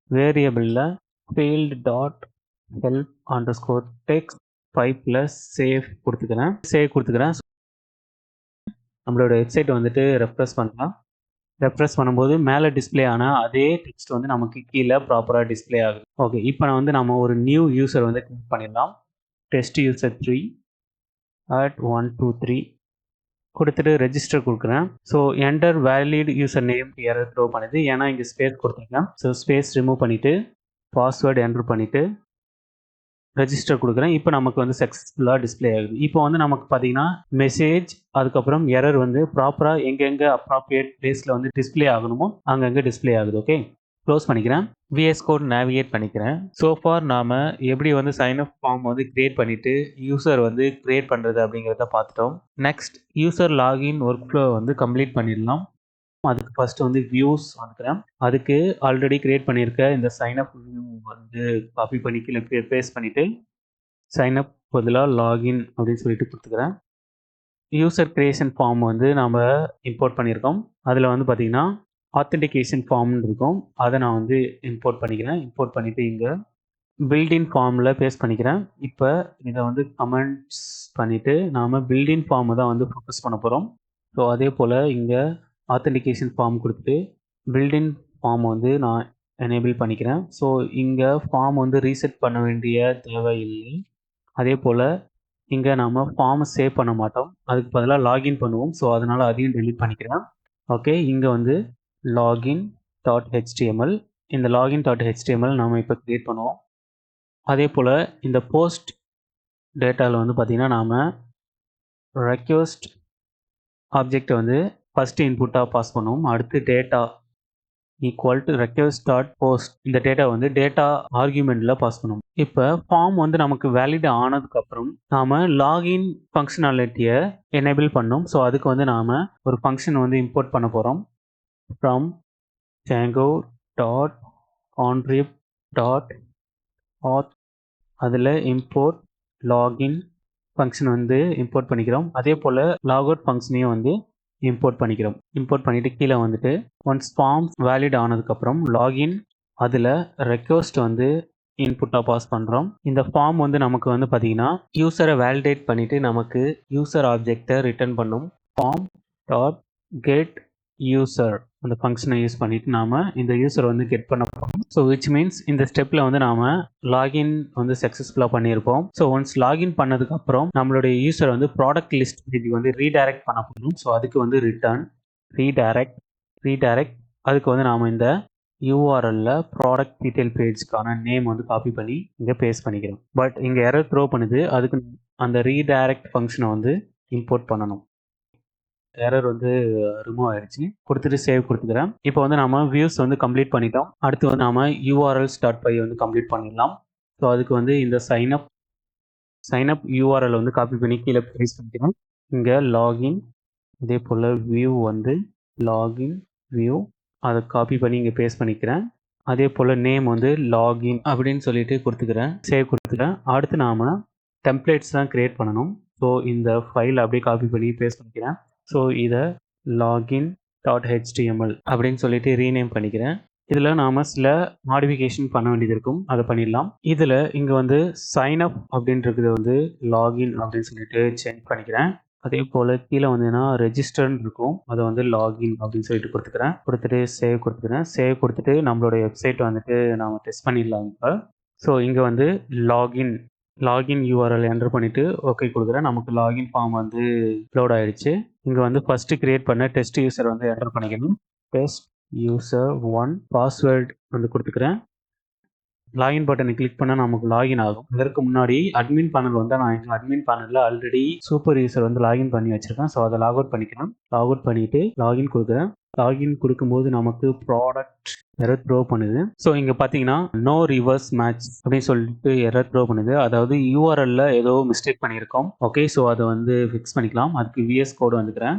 வேரியபிளில் field dot help underscore text 5 save கொடுத்துக்கிறேன். நம்மளோட வெப்சைட் வந்துட்டு ரெஃப்ரெஷ் பண்ணலாம். ரெஃப்ரெஷ் பண்ணும்போது மேலே டிஸ்பிளே ஆனால் அதே டெக்ஸ்ட் வந்து நமக்கு கீழே ப்ராப்பராக டிஸ்பிளே ஆகுது. ஓகே, இப்போ நான் வந்து நம்ம ஒரு நியூ யூசர் வந்து கிரியேட் பண்ணிடலாம். டெஸ்ட் யூசர் 3 @123 கொடுத்துட்டு ரெஜிஸ்டர் கொடுக்குறேன். So enter valid user name error throw பண்ணுது. ஏன்னா இங்கே ஸ்பேஸ் கொடுத்துருக்கேன். ஸோ ஸ்பேஸ் ரிமூவ் பண்ணிவிட்டு பாஸ்வேர்டு என்டர் பண்ணிவிட்டு ரெஜிஸ்டர் கொடுக்குறேன். இப்போ நமக்கு வந்து சக்ஸஸ்ஃபுல்லாக டிஸ்பிளே ஆகுது. இப்போ வந்து நமக்கு பார்த்தீங்கன்னா மெசேஜ் அதுக்கப்புறம் எரர் வந்து ப்ராப்பராக எங்கெங்கே அப்ராப்ரியேட் பிளேஸில் வந்து டிஸ்பிளே ஆகணுமோ அங்கங்கே டிஸ்பிளே ஆகுது. ஓகே, க்ளோஸ் பண்ணிக்கிறேன். விஎஸ் கோட் நேவிகேட் பண்ணிக்கிறேன். ஸோஃபார் நாம் எப்படி வந்து சைன் அப் ஃபார்ம் வந்து க்ரியேட் பண்ணிவிட்டு யூசர் வந்து க்ரியேட் பண்ணுறது அப்படிங்கிறத பார்த்துட்டோம். Next user login work flow வந்து கம்ப்ளீட் பண்ணிடலாம். அதுக்கு ஃபர்ஸ்ட் வந்து வியூஸ் வந்துக்கிறேன். அதுக்கு ஆல்ரெடி கிரியேட் பண்ணியிருக்க இந்த சைன் அப் வியூ வந்து காப்பி பண்ணி கீழே பேஸ்ட் பண்ணிவிட்டு சைன் அப் பதிலாக லாகின் அப்படின்னு சொல்லிட்டு கொடுத்துக்கிறேன். யூசர் கிரியேஷன் ஃபார்ம் வந்து நம்ம இம்போர்ட் பண்ணியிருக்கோம். அதில் வந்து பார்த்திங்கன்னா ஆத்தென்டிகேஷன் ஃபார்ம்னு இருக்கும். அதை நான் வந்து இம்போர்ட் பண்ணிக்கிறேன். இம்போர்ட் பண்ணிவிட்டு இங்கே பில்டின் ஃபார்மில் பேஸ்ட் பண்ணிக்கிறேன். இப்போ இதை வந்து கமெண்ட்ஸ் பண்ணிவிட்டு நாம் பில்டின் ஃபார்மை தான் வந்து ஃபோக்கஸ் பண்ண போகிறோம். ஸோ அதே போல் இங்கே ஆத்தென்டிகேஷன் ஃபார்ம் கொடுத்துட்டு பில்டின் ஃபார்ம் வந்து நான் எனேபிள் பண்ணிக்கிறேன். ஸோ இங்கே ஃபார்ம் வந்து ரீசெட் பண்ண வேண்டிய தேவையில்லை. அதே போல் இங்கே நம்ம ஃபார்மை சேவ் பண்ண மாட்டோம். அதுக்கு பதிலாக லாகின் பண்ணுவோம். ஸோ அதனால் அதையும் டெலீட் பண்ணிக்கிறேன். ஓகே, இங்கே வந்து லாகின் டாட் ஹெச்டிஎம்எல் இந்த லாகின் டாட் ஹெச்டிஎம்எல் நம்ம இப்போ க்ரியேட் பண்ணுவோம். அதே போல் இந்த போஸ்ட் டேட்டாவில் வந்து பார்த்திங்கன்னா நாம் ரெக்வெஸ்ட் ஆப்ஜெக்டை வந்து ஃபஸ்ட்டு இன்புட்டாக பாஸ் பண்ணுவோம். அடுத்து data equal to request dot post இந்த டேட்டா வந்து டேட்டா ஆர்கியூமெண்ட்டில் பாஸ் பண்ணுவோம். இப்போ ஃபார்ம் வந்து நமக்கு வேலிட் ஆனதுக்கப்புறம் நாம் லாகின் ஃபங்க்ஷனாலிட்டியை எனேபிள் பண்ணோம். ஸோ அதுக்கு வந்து நாம் ஒரு ஃபங்க்ஷன் வந்து இம்போர்ட் பண்ண போகிறோம். From Django dot contrib dot auth அதில் இம்போர்ட் லாகின் ஃபங்க்ஷன் வந்து இம்போர்ட் பண்ணிக்கிறோம். அதே போல் லாகவுட் ஃபங்க்ஷனையும் வந்து இம்போர்ட் பண்ணிக்கிறோம். இம்போர்ட் பண்ணிவிட்டு கீழே வந்துட்டு ஒன்ஸ் ஃபார்ம் வேலிட் ஆனதுக்கப்புறம் லாகின் அதில் ரெக்வெஸ்ட் வந்து இன்புட்டாக பாஸ் பண்ணுறோம். இந்த ஃபார்ம் வந்து நமக்கு வந்து பார்த்திங்கன்னா யூசரை வேலிடேட் பண்ணிவிட்டு நமக்கு யூசர் ஆப்ஜெக்டை ரிட்டர்ன் பண்ணும். ஃபார்ம் டாட் கெட் யூசர் அந்த ஃபங்க்ஷனை யூஸ் பண்ணிட்டு நாம இந்த யூசர் வந்து கெட் பண்ண போகிறோம். ஸோ விச் மீன்ஸ் இந்த ஸ்டெப்பில் வந்து நாம லாகின் வந்து சக்ஸஸ்ஃபுல்லாக பண்ணியிருப்போம். ஸோ ஒன்ஸ் லாகின் பண்ணதுக்கப்புறம் நம்மளுடைய யூசர் வந்து ப்ராடக்ட் லிஸ்ட் பேஜ் வந்து ரீடைரக்ட் பண்ண போகிறோம். ஸோ அதுக்கு வந்து ரிட்டர்ன் ரீடைரக்ட் அதுக்கு வந்து நாம் இந்த யூஆர்எல்ல ப்ராடக்ட் டீட்டெயில் பேஜ்க்கான நேம் வந்து காப்பி பண்ணி இங்கே பேஸ்ட் பண்ணிக்கிறோம். பட் இங்கே எரர் த்ரோ பண்ணுது. அதுக்கு அந்த ரீடைரக்ட் ஃபங்க்ஷனை வந்து இம்போர்ட் பண்ணணும். எரர் வந்து ரிமூவ் ஆயிடுச்சு. கொடுத்துட்டு சேவ் கொடுத்துக்கிறேன். இப்போ வந்து நம்ம வியூஸ் வந்து கம்ப்ளீட் பண்ணிட்டோம். அடுத்து வந்து நாம urls.py வந்து கம்ப்ளீட் பண்ணிடலாம். ஸோ அதுக்கு வந்து இந்த சைன்அப் யூஆர்எல் வந்து காப்பி பண்ணி கீழே பேஸ்ட் பண்ணிக்கிறேன். இங்கே லாகின் இதே போல் வியூ வந்து லாகின் வியூ அதை காப்பி பண்ணி இங்கே பேஸ்ட் பண்ணிக்கிறேன். அதே போல் நேம் வந்து லாகின் அப்படின்னு சொல்லிட்டு கொடுத்துக்கிறேன். சேவ் கொடுத்துக்கிறேன். அடுத்து நாம் டெம்ப்ளேட்ஸ் தான் க்ரியேட் பண்ணணும். ஸோ இந்த ஃபைல் அப்படியே காப்பி பண்ணி பேஸ்ட் பண்ணிக்கிறேன். ஸோ இதை login.html அப்படின்னு சொல்லிட்டு ரீநேம் பண்ணிக்கிறேன். இதில் நாம் சில மாடிஃபிகேஷன் பண்ண வேண்டியது இருக்கும். அதை பண்ணிடலாம். இதில் இங்கே வந்து சைன்அப் அப்படின்றத வந்து லாகின் அப்படின்னு சொல்லிட்டு சேஞ்ச் பண்ணிக்கிறேன். அதே போல் கீழே வந்தீங்கன்னா ரெஜிஸ்டர்னு இருக்கும். அதை வந்து லாகின் அப்படின்னு சொல்லிட்டு கொடுத்துட்டு சேவ் கொடுத்துக்கிறேன். சேவ் கொடுத்துட்டு நம்மளோட வெப்சைட் வந்துட்டு நாம் டெஸ்ட் பண்ணிடலாம் இப்போ. ஸோ இங்கே வந்து லாகின் யூஆர்எல் என்டர் பண்ணிவிட்டு ஓகே கொடுக்குறேன். நமக்கு லாகின் ஃபார்ம் வந்து லோட் ஆகிடுச்சு. இங்கே வந்து ஃபஸ்ட்டு க்ரியேட் பண்ண டெஸ்ட் யூசர் வந்து என்டர் பண்ணிக்கணும். டெஸ்ட் யூசர் 1 பாஸ்வேர்டு வந்து கொடுத்துக்கிறேன். லாகின் பட்டனை கிளிக் பண்ணால் நமக்கு லாகின் ஆகும். இதற்கு முன்னாடி அட்மின் பேனல் வந்து நான் அட்மின் பேனலில் ஆல்ரெடி சூப்பர் யூசர் வந்து லாகின் பண்ணி வச்சுருக்கேன். ஸோ அதை லாக் அவுட் பண்ணிக்கிறேன். லாக் அவுட் பண்ணிவிட்டு லாகின் கொடுக்குறேன். லாகின் கொடுக்கும்போது நமக்கு ப்ராடக்ட் எரர் த்ரோ பண்ணுது. ஸோ இங்கே பார்த்தீங்கன்னா நோ ரிவர்ஸ் மேட்ச் அப்படின்னு சொல்லிட்டு எரர் த்ரோ பண்ணுது. அதாவது யூஆர்எல்ல ஏதோ மிஸ்டேக் பண்ணியிருக்கோம். ஓகே, ஸோ அதை வந்து ஃபிக்ஸ் பண்ணிக்கலாம். அதுக்கு விஎஸ் கோடு வந்துக்கிறேன்.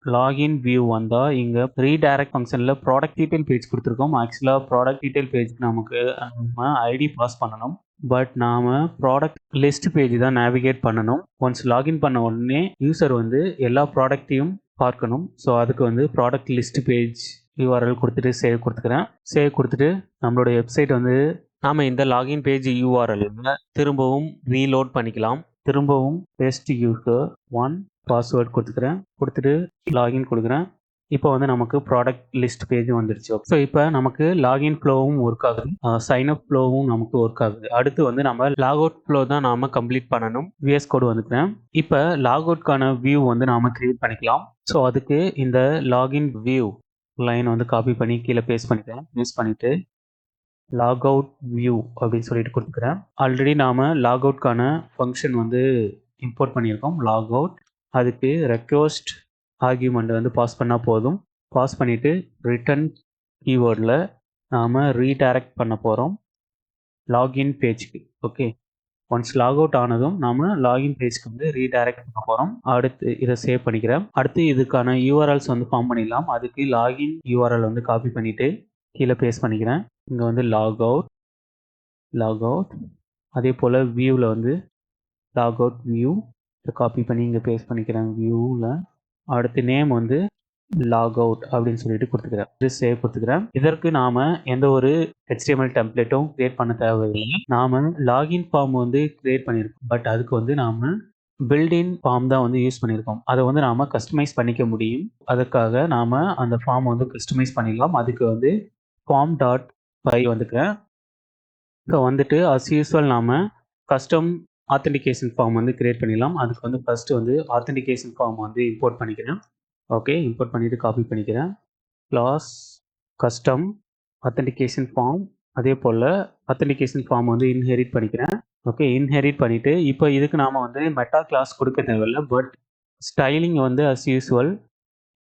லாகின் வியூ வந்தால் இங்கே ரீடைரக்ட் ஃபங்க்ஷனில் ப்ராடக்ட் டீட்டெயில் பேஜ் கொடுத்துருக்கோம். ஆக்சுவலாக ப்ராடக்ட் டீட்டெயில் பேஜுக்கு நமக்கு நம்ம ஐடி பாஸ் பண்ணணும். பட் நாம் ப்ராடக்ட் லிஸ்ட் பேஜ் தான் நேவிகேட் பண்ணணும். ஒன்ஸ் லாகின் பண்ண உடனே யூசர் வந்து எல்லா ப்ராடக்ட்டையும் பார்க்கணும். ஸோ அதுக்கு வந்து ப்ராடக்ட் லிஸ்ட் பேஜ் யூஆர்எல் கொடுத்துட்டு சேவ் கொடுத்துக்கிறேன். சேவ் கொடுத்துட்டு நம்மளோட வெப்சைட் வந்து நாம் இந்த லாகின் பேஜ் யூஆர்எல் திரும்பவும் ரீலோட் பண்ணிக்கலாம். திரும்பவும் டெஸ்ட் யூசர் 1 பாஸ்வேர்ட் கொடுத்துட்டு லாகின் கொடுக்குறேன். இப்போ வந்து நமக்கு ப்ராடக்ட் லிஸ்ட் பேஜ் வந்துருச்சு. ஸோ இப்போ நமக்கு லாகின் ஃப்ளோவும் ஒர்க் ஆகுது, சைன்அப் ஃப்ளோவும் நமக்கு ஒர்க் ஆகுது. அடுத்து வந்து நம்ம லாக் அவுட் ஃப்ளோ தான் நாம் கம்ப்ளீட் பண்ணணும். விஎஸ் கோடு வந்துக்கிறேன். இப்போ லாக் அவுட்கான வியூ வந்து நாம் கிரியேட் பண்ணிக்கலாம். ஸோ அதுக்கு இந்த லாகின் வியூ லைன் வந்து காப்பி பண்ணி கீழே பேஸ்ட் பண்ணிக்கிறேன். பேஸ்ட் பண்ணிவிட்டு லாக் அவுட் வியூ அப்படின்னு சொல்லிட்டு கொடுத்துக்கிறேன். ஆல்ரெடி நாம் லாக் அவுட்கான ஃபங்க்ஷன் வந்து இம்போர்ட் பண்ணியிருக்கோம். லாக் அவுட் அதுக்கு ரெக்வஸ்ட் ஆர்கியூமெண்ட் வந்து பாஸ் பண்ணால் போதும். பாஸ் பண்ணிவிட்டு ரிட்டர்ன் கீவேர்டில் நாம் ரீடைரக்ட் பண்ண போகிறோம் லாகின் பேஜ்க்கு. ஓகே, ஒன்ஸ் லாக் அவுட் ஆனதும் நாம் லாகின் பேஜ்க்கு வந்து ரீடைரக்ட் பண்ண போகிறோம். அடுத்து இதை சேவ் பண்ணிக்கிறேன். அடுத்து இதுக்கான யூஆர்எல்ஸ் வந்து ஃபார்ம் பண்ணிடலாம். அதுக்கு லாகின் யூஆர்எல் வந்து காப்பி பண்ணிவிட்டு கீழே பேஸ்ட் பண்ணிக்கிறேன். இங்கே வந்து லாக் அவுட் அதே போல் வியூவில் வந்து லாக் அவுட் வியூ இதை காப்பி பண்ணி இங்கே பேஸ்ட் பண்ணிக்கிறேன் வியூவில். அடுத்து நேம் வந்து லாக் அவுட் அப்படின்னு சொல்லிட்டு கொடுத்துக்கிறேன். இது சேவ் கொடுத்துக்கிறேன். இதற்கு நாம் எந்த ஒரு HTML டெம்ப்ளேட்டும் கிரியேட் பண்ண தேவையில்லை. நாம் லாகின் ஃபார்ம் வந்து கிரியேட் பண்ணியிருக்கோம். பட் அதுக்கு வந்து நாம் பில்டின் ஃபார்ம் தான் வந்து யூஸ் பண்ணியிருக்கோம். அதை வந்து நாம் கஸ்டமைஸ் பண்ணிக்க முடியும். அதுக்காக நாம் அந்த ஃபார்ம் வந்து கஸ்டமைஸ் பண்ணிடலாம். அதுக்கு வந்து form.py வந்துக்கிறேன். இப்போ வந்துட்டு அஸ் யூஸ்வல் நாம் கஸ்டம் ஆத்தென்டிகேஷன் ஃபார்ம் வந்து கிரியேட் பண்ணிடலாம். அதுக்கு வந்து ஃபஸ்ட்டு வந்து ஆத்தென்டிகேஷன் ஃபார்ம் வந்து இம்போர்ட் பண்ணிக்கிறேன். ஓகே, இம்போர்ட் பண்ணிவிட்டு காப்பி பண்ணிக்கிறேன். கிளாஸ் கஸ்டம் ஆத்தென்டிகேஷன் ஃபார்ம் அதே போல் ஆத்தென்டிகேஷன் ஃபார்ம் வந்து இன்ஹெரிட் பண்ணிக்கிறேன். ஓகே, இன்ஹெரிட் பண்ணிவிட்டு இப்போ இதுக்கு நாம் வந்து மெட்டா கிளாஸ் கொடுக்க தேவையில்லை. பட் ஸ்டைலிங் வந்து as usual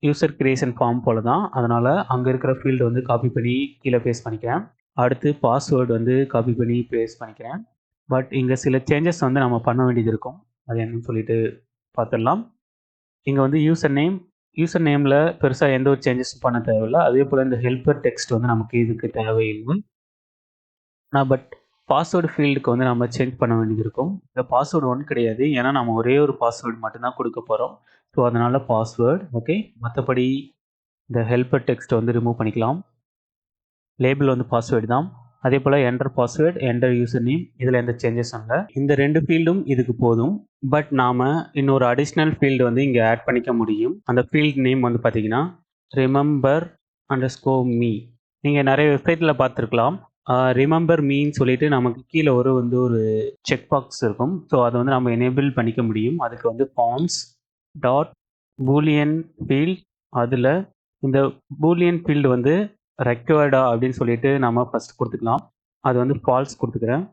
user creation form போல தான். அதனால் அங்கே இருக்கிற ஃபீல்டு வந்து காப்பி பண்ணி கீழே பேஸ்ட் பண்ணிக்கிறேன். அடுத்து பாஸ்வேர்டு வந்து காப்பி பண்ணி பேஸ்ட் பண்ணிக்கிறேன். பட் இங்கே சில சேஞ்சஸ் வந்து நம்ம பண்ண வேண்டியது இருக்கும். அது என்னன்னு சொல்லிட்டு பார்த்துடலாம். இங்கே வந்து யூசர் நேமில் பெருசாக எந்த ஒரு சேஞ்சஸும் பண்ண தேவையில்லை. அதே போல் இந்த ஹெல்ப்பர் டெக்ஸ்ட் வந்து நமக்கு இதுக்கு தேவையில்லை. பட் பாஸ்வேர்டு ஃபீல்டுக்கு வந்து நம்ம சேஞ்ச் பண்ண வேண்டியது இருக்கும். இந்த பாஸ்வேர்டு ஒன்றும் கிடையாது, ஏன்னா நம்ம ஒரே ஒரு பாஸ்வேர்டு மட்டும்தான் கொடுக்க போகிறோம். ஸோ அதனால் பாஸ்வேர்டு ஓகே. மற்றபடி இந்த ஹெல்ப்பர் டெக்ஸ்ட் வந்து ரிமூவ் பண்ணிக்கலாம். லேபிள் வந்து பாஸ்வேர்டு தான். அதே போல் enter password, enter user name, இதில் எந்த சேஞ்சஸும் இல்லை. இந்த 2 ஃபீல்டும் இதுக்கு போதும். பட் நாம் இன்னொரு அடிஷ்னல் ஃபீல்டு வந்து இங்கே ஆட் பண்ணிக்க முடியும். அந்த ஃபீல்டு நேம் வந்து பார்த்திங்கன்னா ரிமெம்பர் அண்டர்ஸ்கோர் மீ. நீங்கள் நிறைய வெப்சைட்டில் பார்த்துருக்கலாம். ரிமெம்பர் மீன்னு சொல்லிட்டு நமக்கு கீழே ஒரு செக் பாக்ஸ் இருக்கும். ஸோ அதை வந்து நம்ம எனேபிள் பண்ணிக்க முடியும். அதுக்கு வந்து ஃபார்ம்ஸ் டாட் பூலியன் ஃபீல்ட், அதில் இந்த பூலியன் ஃபீல்டு வந்து ரெக்வயர்டா அப்படின்னு சொல்லிட்டு நம்ம ஃபஸ்ட் கொடுத்துக்கலாம். அது வந்து ஃபால்ஸ் கொடுத்துக்கிறேன்.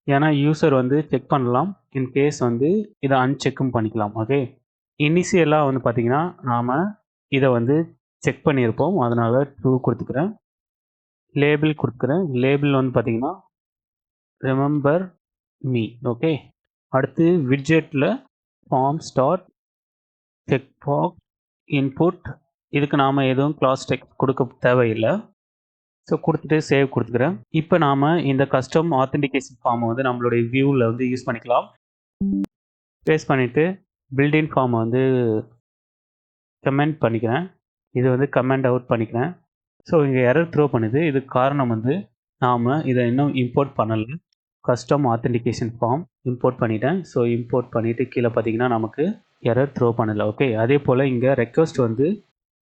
ஏன்னா யூசர் வந்து செக் பண்ணலாம். இன்கேஸ் வந்து இதை அன்செக்கும் பண்ணிக்கலாம். ஓகே, இனிஷியலாக வந்து பார்த்தீங்கன்னா நாம் இதை வந்து செக் பண்ணியிருப்போம். அதனால் ட்ரூ கொடுத்துக்கிறேன். லேபிள் கொடுத்துக்கிறேன். லேபிள் வந்து பார்த்தீங்கன்னா ரிமெம்பர் மீ. ஓகே, அடுத்து விட்ஜெட்டில் form start check box input. இதுக்கு நாம் எதுவும் கிளாஸ் டெக்ஸ்ட் கொடுக்க தேவையில்லை. ஸோ கொடுத்துட்டு சேவ் கொடுத்துக்கிறேன். இப்போ நாம் இந்த கஸ்டம் ஆத்தென்டிகேஷன் ஃபார்மை வந்து நம்மளுடைய வியூவில் வந்து யூஸ் பண்ணிக்கலாம். பேஸ்ட் பண்ணிவிட்டு பில்டின் ஃபார்மை வந்து கமெண்ட் பண்ணிக்கிறேன். இது வந்து கமெண்ட் அவுட் பண்ணிக்கிறேன். ஸோ இங்கே எரர் த்ரோ பண்ணுது. இதுக்கு காரணம் வந்து நாம் இதை இன்னும் இம்போர்ட் பண்ணலை. கஸ்டம் ஆத்தென்டிகேஷன் ஃபார்ம் இம்போர்ட் பண்ணிட்டேன். ஸோ இம்போர்ட் பண்ணிவிட்டு கீழே பார்த்தீங்கன்னா நமக்கு எரர் த்ரோ பண்ணலை. ஓகே, அதே போல் இங்கே ரெக்வஸ்ட் வந்து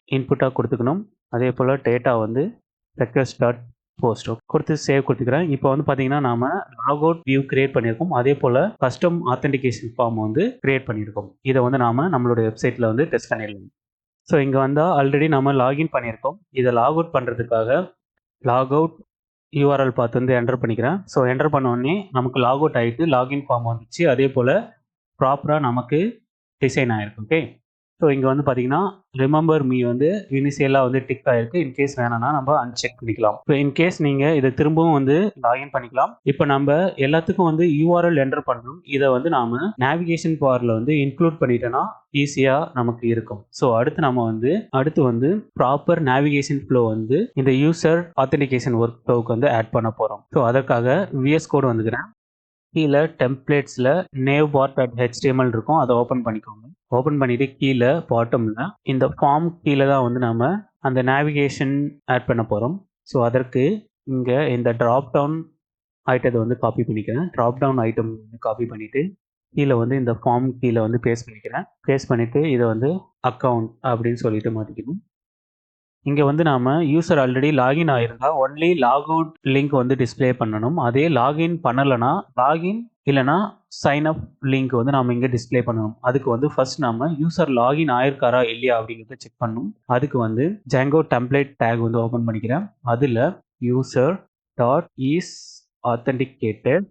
இன்புட்டாக கொடுத்துக்கணும். அதே போல் டேட்டா வந்து ரெக்வஸ்ட் டாட் போஸ்ட் கொடுத்து சேவ் கொடுத்துக்கிறேன். இப்போ வந்து பார்த்தீங்கன்னா நாம் லாக் அவுட் வியூ கிரியேட் பண்ணியிருக்கோம். அதே போல் கஸ்டம் ஆத்தென்டிகேஷன் ஃபார்ம் வந்து கிரியேட் பண்ணியிருக்கோம். இதை வந்து நாம் நம்மளுடைய வெப்சைட்டில் வந்து டெஸ்ட் பண்ணிடலாம். ஸோ இங்கே வந்தால் ஆல்ரெடி நம்ம லாகின் பண்ணியிருக்கோம். இதை லாக் அவுட் பண்ணுறதுக்காக லாக் அவுட் யூஆர்எல் பார்த்து வந்து என்டர் பண்ணிக்கிறேன். ஸோ என்டர் பண்ணோடனே நமக்கு லாக் அவுட் ஆகிட்டு லாகின் ஃபார்ம் வந்துச்சு. அதே போல் ப்ராப்பராக நமக்கு டிசைன் ஆகிருக்கு. ஓகே, ஸோ இங்கே வந்து பார்த்தீங்கன்னா ரிமெம்பர் மீ வந்து இனிஷியலாக வந்து டிக் ஆகிருக்கு. இன்கேஸ் வேணாம்னா நம்ம அன்செக் பண்ணிக்கலாம். இப்போ இன்கேஸ் நீங்கள் இதை திரும்பவும் வந்து லாகின் பண்ணிக்கலாம். இப்போ நம்ம எல்லாத்துக்கும் வந்து யூஆர்எல் என்டர் பண்ணணும். இதை வந்து நாம் நேவிகேஷன் பாரில் வந்து இன்க்ளூட் பண்ணிட்டோன்னா ஈஸியாக நமக்கு இருக்கும். ஸோ அடுத்து வந்து ப்ராப்பர் நேவிகேஷன் ஃப்ளோ வந்து இந்த யூசர் ஆத்தென்டிகேஷன் ஒர்க் ஃப்ளோவுக்கு வந்து ஆட் பண்ண போகிறோம். ஸோ அதற்காக விஎஸ் கோட் வந்துக்கிறேன். கீழே டெம்ப்ளேட்ஸில் navbar.html இருக்கும். அதை ஓப்பன் பண்ணிக்கோங்க. ஓப்பன் பண்ணிவிட்டு கீழே பாட்டமில் இந்த ஃபார்ம் கீழே தான் வந்து நம்ம அந்த நேவிகேஷன் ஆட் பண்ண போகிறோம். ஸோ அதற்கு இங்கே இந்த ட்ராப் டவுன் ஐட்டத்தை வந்து காப்பி பண்ணிக்கிறேன். ட்ராப் டவுன் ஐட்டம் வந்து காப்பி பண்ணிவிட்டு கீழே வந்து இந்த ஃபார்ம் கீழே வந்து பேஸ்ட் பண்ணிக்கிறேன். பேஸ்ட் பண்ணிவிட்டு இதை வந்து அக்கௌண்ட் அப்படின்னு சொல்லிட்டு மாற்றிக்கணும். இங்கே வந்து நாம் யூசர் ஆல்ரெடி லாகின் ஆகிருந்தால் ஒன்லி லாக் அவுட் லிங்க் வந்து டிஸ்பிளே பண்ணணும். அதே லாகின் பண்ணலைன்னா லாகின் இல்லைனா சைன் அப் லிங்க் வந்து நாம் இங்கே டிஸ்பிளே பண்ணணும். அதுக்கு வந்து ஃபர்ஸ்ட் நம்ம யூசர் லாகின் ஆயிருக்காரா இல்லையா அப்படிங்கிறத செக் பண்ணணும். அதுக்கு வந்து ஜாங்கோ டெம்ப்ளேட் டேக் வந்து ஓப்பன் பண்ணிக்கிறேன். அதில் user dot is authenticated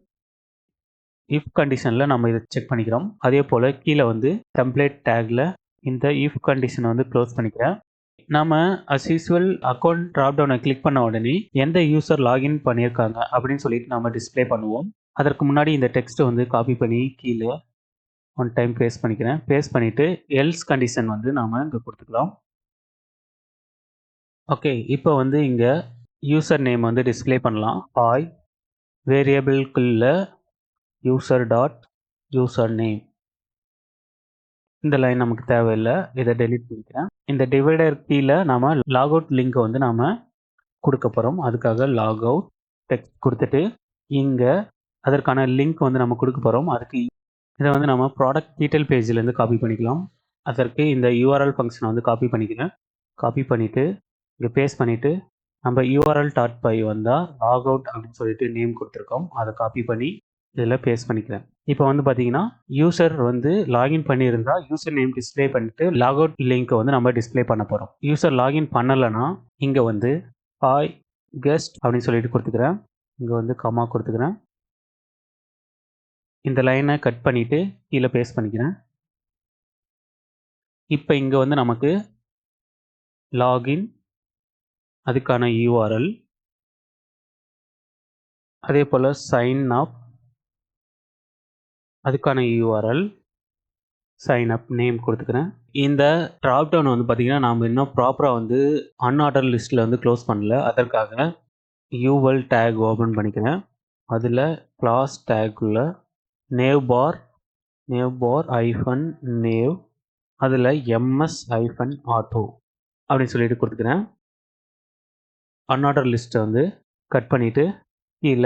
if கண்டிஷனில் நம்ம இதை செக் பண்ணிக்கிறோம். அதே போல் கீழே வந்து டெம்ப்ளேட் டேக்கில் இந்த இஃப் கண்டிஷனை வந்து க்ளோஸ் பண்ணிக்கிறேன். நம்ம அஸ் யூஸ்வல் அக்கௌண்ட் ட்ராப் டவுனை கிளிக் பண்ண உடனே எந்த யூசர் லாகின் பண்ணியிருக்காங்க அப்படின்னு சொல்லிட்டு நம்ம டிஸ்பிளே பண்ணுவோம். அதற்கு முன்னாடி இந்த டெக்ஸ்ட்டை வந்து காப்பி பண்ணி கீழே ஒன் டைம் பேஸ்ட் பண்ணிக்கிறேன். பேஸ்ட் பண்ணிவிட்டு எல்ஸ் கண்டிஷன் வந்து நாம் இங்கே கொடுத்துக்கலாம். ஓகே, இப்போ வந்து இங்கே யூசர் நேம் வந்து டிஸ்பிளே பண்ணலாம். ஹாய் வேரியபிள்குள்ள யூசர் டாட் யூசர் நேம். இந்த லைன் நமக்கு தேவையில்லை. இதை டெலீட் பண்ணிக்கிறேன். இந்த டிவைடர் கீழே நாம் லாக் அவுட் லிங்க்கை வந்து நாம் கொடுக்க போகிறோம். அதுக்காக லாக் அவுட் டெக்ஸ்ட் கொடுத்துட்டு இங்கே அதற்கான லிங்க் வந்து நம்ம கொடுக்க போகிறோம். அதுக்கு இதை வந்து நம்ம ப்ராடக்ட் டீட்டெயில் பேஜ்லேருந்து காப்பி பண்ணிக்கலாம். அதற்கு இந்த யூஆர்எல் ஃபங்க்ஷனை வந்து காப்பி பண்ணிக்கிறேன். காப்பி பண்ணிவிட்டு இங்கே பேஸ்ட் பண்ணிவிட்டு நம்ம யூஆர்எல் டாட் பை வந்தால் லாக் அவுட் அப்படின்னு சொல்லிட்டு நேம் கொடுத்துருக்கோம். அதை காப்பி பண்ணி இதில் பேஸ்ட் பண்ணிக்கிறேன். இப்போ வந்து பார்த்தீங்கன்னா யூசர் வந்து லாகின் பண்ணியிருந்தால் யூசர் நேம் டிஸ்பிளே பண்ணிட்டு லாக் அவுட் லிங்க்கை வந்து நம்ம டிஸ்பிளே பண்ண போகிறோம். யூசர் லாகின் பண்ணலைன்னா இங்கே வந்து ஹாய் கெஸ்ட் அப்படின்னு சொல்லிட்டு கொடுத்துக்கிறேன். இங்கே வந்து கமா கொடுத்துக்கிறேன். இந்த லைனை கட் பண்ணிவிட்டு கீழே பேஸ்ட் பண்ணிக்கிறேன். இப்போ இங்கே வந்து நமக்கு லாகின் அதுக்கான யூஆர்எல், அதே போல் சைன் அப் அதுக்கான யூஆர்எல், சைன் அப் நேம் கொடுத்துக்கிறேன். இந்த ட்ராப் டவுன் வந்து பார்த்திங்கன்னா நாம் இன்னும் ப்ராப்பராக வந்து அன்ஆர்டர் லிஸ்ட்டில் வந்து க்ளோஸ் பண்ணல. அதற்காக யூவல் டேக் ஓப்பன் பண்ணிக்கிறேன். அதில் கிளாஸ் டேக்குள்ள நேவ்பார் ஐஃபன் நேவ் அதில் எம்எஸ் ஐஃபன் ஆட்டோ அப்படின்னு சொல்லிட்டு கொடுத்துக்கிறேன். அன்ஆர்டர் லிஸ்ட்டை வந்து கட் பண்ணிவிட்டு கீழ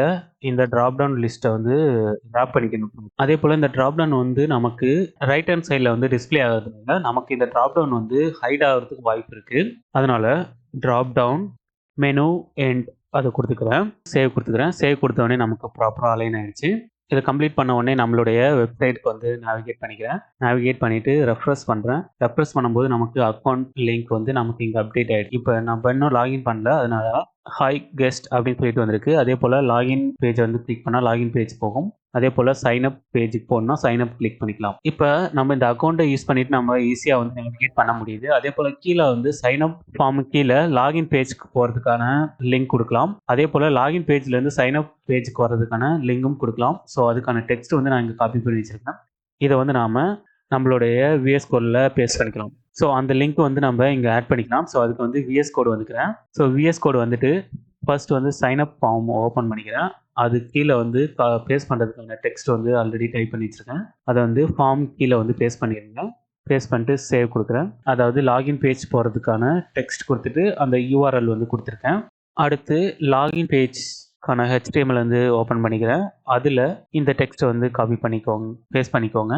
இந்த டிராப் டவுன் லிஸ்ட்டை வந்து டிராப் பண்ணிக்கணும். அதே போல் இந்த டிராப் டவுன் வந்து நமக்கு ரைட் ஹேண்ட் சைடில் வந்து டிஸ்பிளே ஆகிறதுனால நமக்கு இந்த டிராப் டவுன் வந்து ஹைட் ஆகிறதுக்கு வாய்ப்பு இருக்குது. அதனால் டிராப் டவுன் மெனு எண்ட் அதை கொடுத்துக்கிறேன். சேவ் கொடுத்துக்கிறேன். சேவ் கொடுத்தோடனே நமக்கு ப்ராப்பராக அலைன் ஆகிடுச்சு. இதை கம்ப்ளீட் பண்ண உடனே நம்மளுடைய வெப்சைட்டுக்கு வந்து நேவிகேட் பண்ணிக்கிறேன். நேவிகேட் பண்ணிவிட்டு ரெஃப்ரெஷ் பண்ணுறேன். ரெஃப்ரெஷ் பண்ணும்போது நமக்கு அக்கௌண்ட் லிங்க் வந்து நமக்கு இங்கே அப்டேட் ஆகிடுச்சு. இப்போ நம்ம இன்னும் லாகின் பண்ணல, அதனால் ஹாய் கெஸ்ட் அப்படின்னு சொல்லிட்டு வந்திருக்கு. அதே போல் லாகின் பேஜை வந்து கிளிக் பண்ணால் லாகின் பேஜ் போகும். அதே போல் சைன்அப் பேஜுக்கு போகணும்னா சைன்அப் கிளிக் பண்ணிக்கலாம். இப்போ நம்ம இந்த அக்கௌண்ட்டை யூஸ் பண்ணிவிட்டு நம்ம ஈஸியாக வந்து நேவிகேட் பண்ண முடியுது. அதே போல் கீழே வந்து சைன்அப் ஃபார்மு கீழே லாகின் பேஜுக்கு போகிறதுக்கான லிங்க் கொடுக்கலாம். அதே போல் லாகின் பேஜ்லேருந்து சைன்அப் பேஜுக்கு வர்றதுக்கான லிங்கும் கொடுக்கலாம். ஸோ அதுக்கான டெக்ஸ்ட் வந்து நான் இங்கே காப்பி பண்ணி வச்சுருக்கேன். இதை வந்து நாம் நம்மளுடைய விஎஸ் கோடில் பேஸ்ட் பண்ணிக்கலாம். ஸோ அந்த லிங்க் வந்து நம்ம இங்கே ஆட் பண்ணிக்கலாம். ஸோ அதுக்கு வந்து விஎஸ் கோடு வந்துக்கிறேன். ஸோ விஎஸ் கோடு வந்துட்டு ஃபர்ஸ்ட் வந்து சைன்அப் ஃபார்ம் ஓப்பன் பண்ணிக்கிறேன். அது கீழே வந்து பேஸ்ட் பண்ணுறதுக்கான டெக்ஸ்ட் வந்து ஆல்ரெடி டைப் பண்ணி வச்சுருக்கேன். அதை வந்து ஃபார்ம் கீழே வந்து பேஸ்ட் பண்ணிடுங்க. பேஸ்ட் பண்ணிட்டு சேவ் கொடுக்குறேன். அதாவது லாகின் பேஜ் போகிறதுக்கான டெக்ஸ்ட் கொடுத்துட்டு அந்த யூஆர்எல் வந்து கொடுத்துருக்கேன். அடுத்து லாகின் பேஜ்க்கான HTML வந்து ஓப்பன் பண்ணிக்கிறேன். அதில் இந்த டெக்ஸ்ட்டை வந்து காப்பி பண்ணிக்கோங்க, பேஸ்ட் பண்ணிக்கோங்க.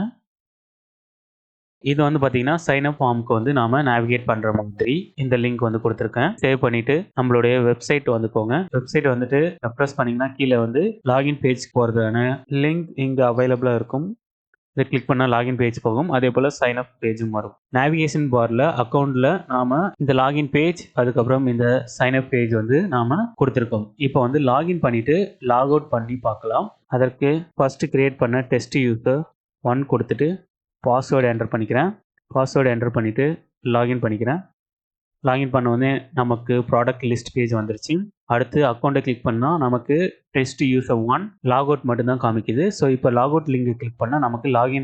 இது வந்து பார்த்தீங்கன்னா சைன்அப் ஃபார்முக்கு வந்து நாம் நேவிகேட் பண்ணுற மாதிரி இந்த லிங்க் வந்து கொடுத்துருக்கேன். சேவ் பண்ணிவிட்டு நம்மளுடைய வெப்சைட் வந்துக்கோங்க. வெப்சைட் வந்துட்டு ரெஃப்ரெஷ் பண்ணிங்கன்னா கீழே வந்து லாகின் பேஜ் போகிறதான லிங்க் இங்கே அவைலபிளாக இருக்கும். இதை கிளிக் பண்ணால் லாகின் பேஜ் போகும். அதே போல் சைன்அப் பேஜும் வரும். நேவிகேஷன் பாரில் அக்கௌண்ட்டில் நாம் இந்த லாகின் பேஜ் அதுக்கப்புறம் இந்த சைன்அப் பேஜ் வந்து நாம் கொடுத்துருக்கோம். இப்போ வந்து லாகின் பண்ணிவிட்டு லாக் அவுட் பண்ணி பார்க்கலாம். அதற்கு ஃபஸ்ட்டு கிரியேட் பண்ண டெஸ்ட் யூசர் 1 கொடுத்துட்டு பாஸ்வேர்டு என்டர் பண்ணிக்கிறேன். பாஸ்வேர்டு என்டர் பண்ணிவிட்டு லாகின் பண்ணிக்கிறேன். லாகின் பண்ண உடனே நமக்கு ப்ராடக்ட் லிஸ்ட் பேஜ் வந்துருச்சு. அடுத்து அக்கௌண்ட்டை கிளிக் பண்ணால் நமக்கு டெஸ்ட் யூசர் 1 லாக் அவுட் மட்டும்தான் காமிக்குது. ஸோ இப்போ லாக் அவுட் லிங்கை கிளிக் பண்ணால் நமக்கு லாக்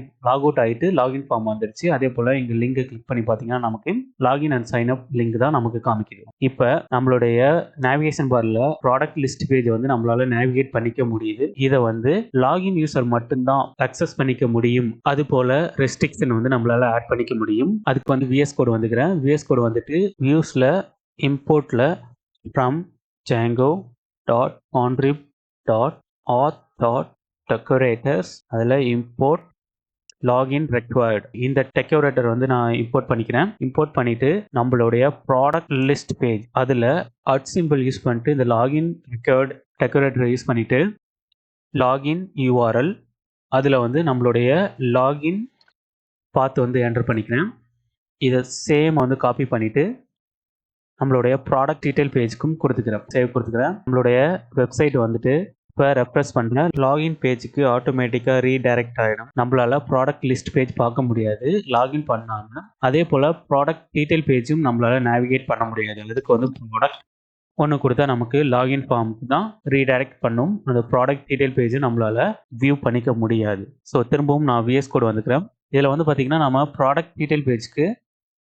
அவுட் ஆகிட்டு லாகின் ஃபார்ம் வந்துருச்சு. அதே போல் இங்கே லிங்கை கிளிக் பண்ணி பார்த்தீங்கன்னா நமக்கு login and sign up link தான் நமக்கு காமிக்குது. இப்போ நம்மளுடைய நேவிகேஷன் பாரில் ப்ராடக்ட் லிஸ்ட் பேஜ் வந்து நம்மளால நேவிகேட் பண்ணிக்க முடியுது. இதை வந்து லாகின் யூசர் மட்டும்தான் அக்சஸ் பண்ணிக்க முடியும். அது போல் ரெஸ்ட்ரிக்ஷன் வந்து நம்மளால ஆட் பண்ணிக்க முடியும். அதுக்கு வந்து விஎஸ் கோடு வந்துக்கிறேன். விஎஸ் கோடு வந்துட்டு வியூஸில் இம்போர்ட்டில் ஃப்ரம் django.contrib.auth.decorators அதில் இம்போர்ட் லாகின் ரெக்வயர்டு இந்த டெக்கரேட்டர் வந்து நான் இம்போர்ட் பண்ணிக்கிறேன். இம்போர்ட் பண்ணிவிட்டு நம்மளுடைய ப்ராடக்ட் லிஸ்ட் பேஜ் அதில் @ யூஸ் பண்ணிட்டு இந்த லாகின் ரெக்வயர்டு டெக்கரேட்டரை யூஸ் பண்ணிவிட்டு லாகின் URL அதில் வந்து நம்மளுடைய லாகின் பாத் வந்து என்டர் பண்ணிக்கிறேன். இதை சேம் வந்து காப்பி பண்ணிவிட்டு நம்மளுடைய ப்ராடக்ட் டீட்டெயில் பேஜுக்கும் கொடுத்துக்கிறேன். சேவ் கொடுத்துக்கிறேன். நம்மளுடைய வெப்சைட் வந்துட்டு இப்போ ரெஃப்ரெஷ் பண்ணுறேன். லாகின் பேஜுக்கு ஆட்டோமேட்டிக்காக ரீடைரக்ட் ஆகிடும். நம்மளால் ப்ராடக்ட் லிஸ்ட் பேஜ் பார்க்க முடியாது லாகின் பண்ணாமல். அதே போல் ப்ராடக்ட் டீட்டெயில் பேஜும் நம்மளால் நேவிகேட் பண்ண முடியாது. அதுக்கு வந்து ப்ராடக்ட் ஒன்று கொடுத்தா நமக்கு லாகின் ஃபார்முக்கு தான் ரீடைரக்ட் பண்ணும். அந்த ப்ராடக்ட் டீட்டெயில் பேஜை நம்மளால் வியூ பண்ணிக்க முடியாது. ஸோ திரும்பவும் நான் விஎஸ் கோடு வந்துக்கிறேன். இதில் வந்து பார்த்திங்கன்னா நம்ம ப்ராடக்ட் டீட்டெயில் பேஜுக்கு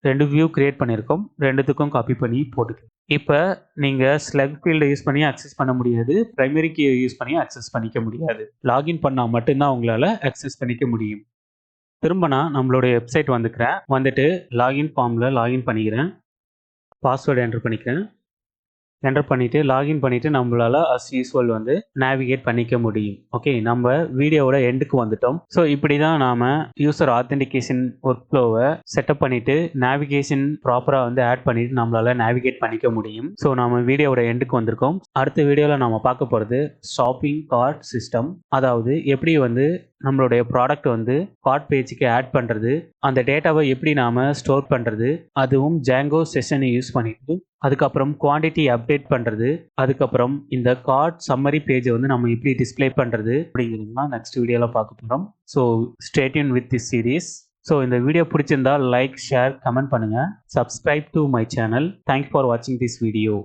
2 வியூ கிரியேட் பண்ணியிருக்கோம். 2த்துக்கும் காப்பி பண்ணி போட்டுக்கலாம். இப்போ நீங்கள் ஸ்லக் ஃபீல்டை யூஸ் பண்ணி அக்சஸ் பண்ண முடியாது. ப்ரைமரி கீயை யூஸ் பண்ணி அக்சஸ் பண்ணிக்க முடியாது. லாகின் பண்ணால் மட்டும்தான் உங்களால் அக்சஸ் பண்ணிக்க முடியும். திரும்ப நான் நம்மளுடைய வெப்சைட் வந்துக்கிறேன். வந்துட்டு லாகின் ஃபார்மில் லாகின் பண்ணிக்கிறேன். பாஸ்வேர்டு என்டர் பண்ணிக்கிறேன். என்டர் பண்ணிவிட்டு லாகின் பண்ணிவிட்டு நம்மளால் அஸ் யூஸ்வல் வந்து நேவிகேட் பண்ணிக்க முடியும். ஓகே, நம்ம வீடியோவோட எண்டுக்கு வந்துட்டோம். ஸோ இப்படி தான் நாம் யூசர் ஆத்தென்டிகேஷன் ஒர்க் ஃப்ளோவை செட்டப் பண்ணிவிட்டு நேவிகேஷன் ப்ராப்பராக வந்து ஆட் பண்ணிவிட்டு நம்மளால் நேவிகேட் பண்ணிக்க முடியும். ஸோ நம்ம வீடியோவோட எண்டுக்கு வந்திருக்கோம். அடுத்த வீடியோவில் நம்ம பார்க்க போகிறது ஷாப்பிங் கார்ட் சிஸ்டம். அதாவது எப்படி வந்து நம்மளுடைய ப்ராடக்ட் வந்து கார்ட் பேஜுக்கு ஆட் பண்ணுறது, அந்த டேட்டாவை எப்படி நாம் ஸ்டோர் பண்ணுறது, அதுவும் ஜாங்கோ செஷனை யூஸ் பண்ணிட்டு அதுக்கப்புறம் குவான்டிட்டி அப்டேட் பண்ணுறது, அதுக்கப்புறம் இந்த கார்ட் சம்மரி பேஜை வந்து நம்ம எப்படி டிஸ்பிளே பண்ணுறது அப்படிங்கிறதுலாம் நெக்ஸ்ட் வீடியோவில் பார்க்க போகிறோம். So stay tune with this series. So இந்த வீடியோ பிடிச்சிருந்தா லைக், ஷேர், கமெண்ட் பண்ணுங்கள். Subscribe to my channel. Thanks for வாட்சிங் திஸ் வீடியோ.